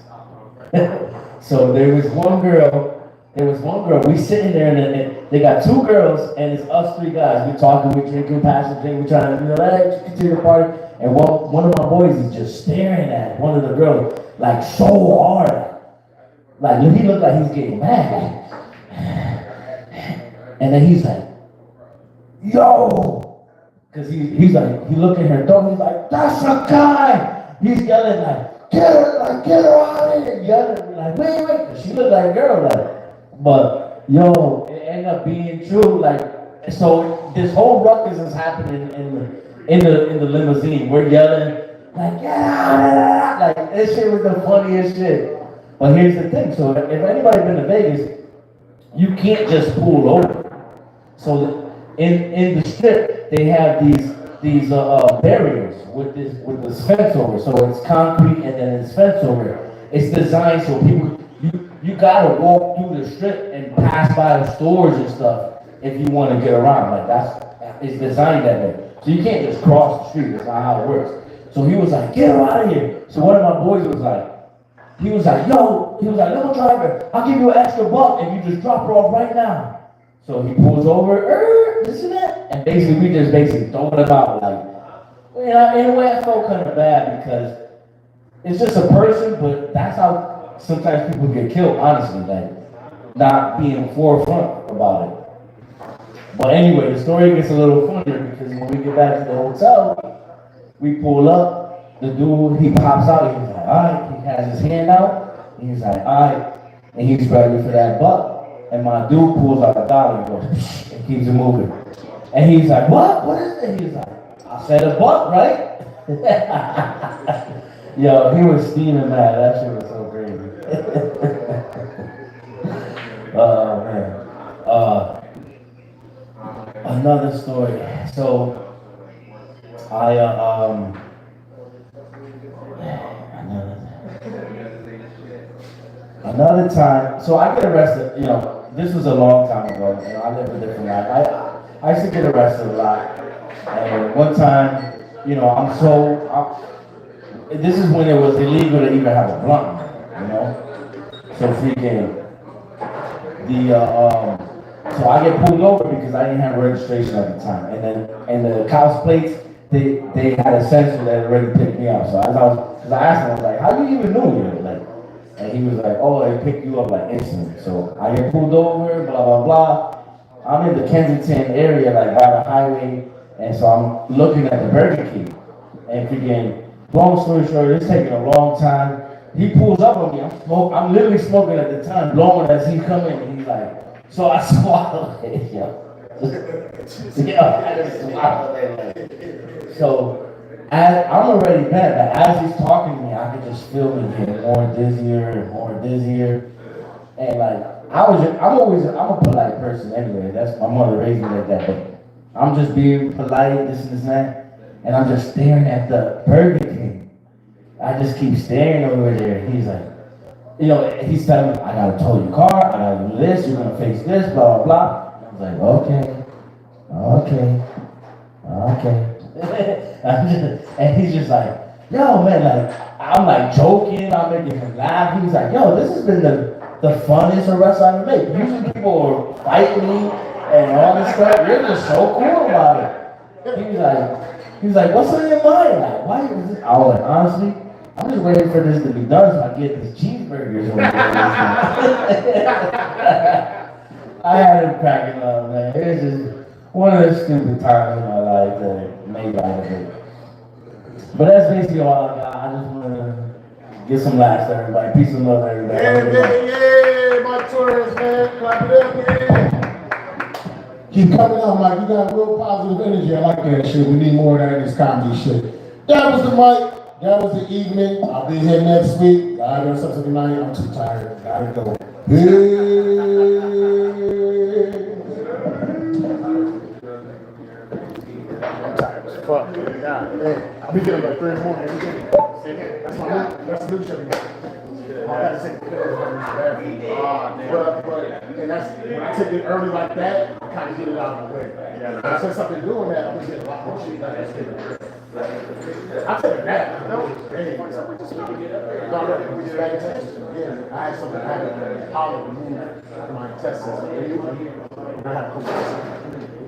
[SPEAKER 9] So there was one girl, we sitting there, and they got 2 girls, and it's us 3 guys. We talking, we drinking, passing drink, we trying to, let's continue the party. And one of my boys is just staring at one of the girls, like, so hard. Like, he looked like he's getting mad. And then he's like, yo! Cause he's like, he looked at her door, he's like, that's a guy! He's yelling like, get her out of here! Yelling like, wait. Cause she looked like a girl, like, but yo, it ended up being true, like, so this whole ruckus is happening in the limousine. We're yelling, like, get out of there! Like, this shit was the funniest shit. But here's the thing, so if anybody been to Vegas, you can't just pull over. So in the strip, they have these barriers with this fence over. So it's concrete and then it's fence over. It's designed so people, you gotta walk through the strip and pass by the stores and stuff if you want to get around. Like it's designed that way. So you can't just cross the street. That's not how it works. So he was like, get her out of here. So one of my boys was like, he was like, little driver, I'll give you an extra $1 if you just drop her off right now. So he pulls over, this and that, and basically we just throwing him out like, you know, in a way I felt kind of bad because it's just a person, but that's how sometimes people get killed, honestly, like not being forefront about it. But anyway, the story gets a little funnier because when we get back to the hotel, we pull up, the dude, he pops out, he's like, all right, he has his hand out, and he's like, all right, and he's ready for that $1. And my dude pulls out $1 and goes, and keeps it moving. And he's like, what? What is it? He's like, I said $1, right? Yo, he was steaming mad. That shit was so crazy. Oh, man. Another story. So, another time, so I get arrested, you know, this was a long time ago, you know, I lived a different life. I used to get arrested a lot. And one time, you know, this is when it was illegal to even have a blunt, you know? So freaking, so I get pulled over because I didn't have registration at the time. And the cops plates, they had a sensor that already picked me up. So because I asked him, I was like, how do you even know you? Like, and he was like, oh, they picked you up like instantly. So I get pulled over, blah, blah, blah. I'm in the Kensington area, like by the highway. And so I'm looking at the Burger King. And freaking, long story short, it's taking a long time. He pulls up on me. I'm literally smoking at the time, blowing as he's coming. And he's like, so I swallow it, yo. I just swallow it. So I'm already bad, but as he's talking to me, I can just feel me getting more dizzier and more dizzier. And like, I'm a polite person anyway. That's my mother raised me like that. But I'm just being polite, this and this and that. And I'm just staring at the Burger King. I just keep staring over there. He's like, you know, he's telling me, I gotta tow your car, I gotta do this, you're gonna face this, blah, blah, blah. I was like, okay. And he's just like, yo, man, like, I'm like joking, I'm making him laugh. He's like, yo, this has been the funniest arrest I've ever made. Usually people are fighting me and all this stuff. You're just so cool about it. He was like, what's on your mind? Like, why is this? I was like, honestly, I'm just waiting for this to be done so I get these cheeseburgers over there. I had him cracking up, man. It was just one of those stupid times in my life that made out of it. But that's basically all I got. I just want to get some laughs to everybody. Peace and love, everybody.
[SPEAKER 1] Yeah, my tourists, man. Clap it up, man. Keep coming up, Mike. You got real positive energy. I like that shit. We need more of that in this comedy shit. That was the mic. That was the evening. I'll be here next week. God knows something tonight. I'm too tired. Gotta go. I'm tired as fuck. God, man. I'll be getting like 3 in the morning every day. That's the new shit. I gotta take the pills every day. And that's when I take it early like that, I kind of get it out of the way. Since I've been doing that, I'm getting a lot more shit done. I take a nap. Hey, we just back in Texas. Yeah, I had something happen. Hollow removed out of my intestines. And I had to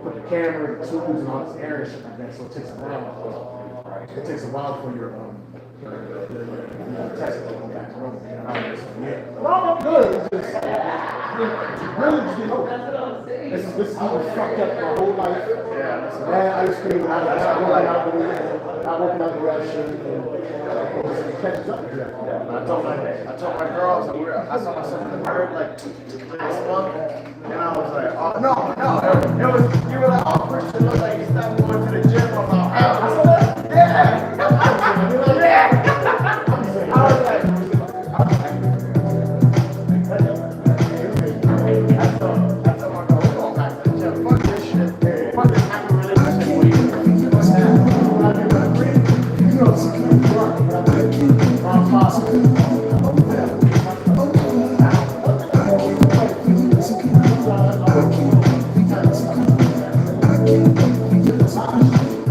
[SPEAKER 1] put the camera, the tubes, and all this air and shit like that. So it takes a while. It takes a while for your test to come back to normal. Well, I'm good. It's just really just get over. This is how it fucked up my whole life. Man, I used to be not working out the right shit. It catches up with you.
[SPEAKER 11] I told my girls, I saw myself in the mirror like this month, and I was like, oh no, it was, you were like, oh Christian, look like you stopped going to the gym. I'm like, I said, yeah. I was like, I told my girl, we're going back to the gym. Fuck this shit. Fuck this happy relationship with you. You know, it's a good work, but I'm possible. I can't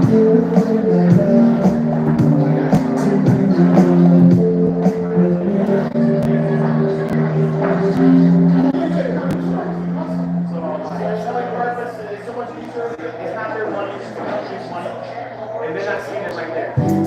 [SPEAKER 11] Selling purpose is so much easier. It's not their money, it's the company's money. And they're not seeing it right there.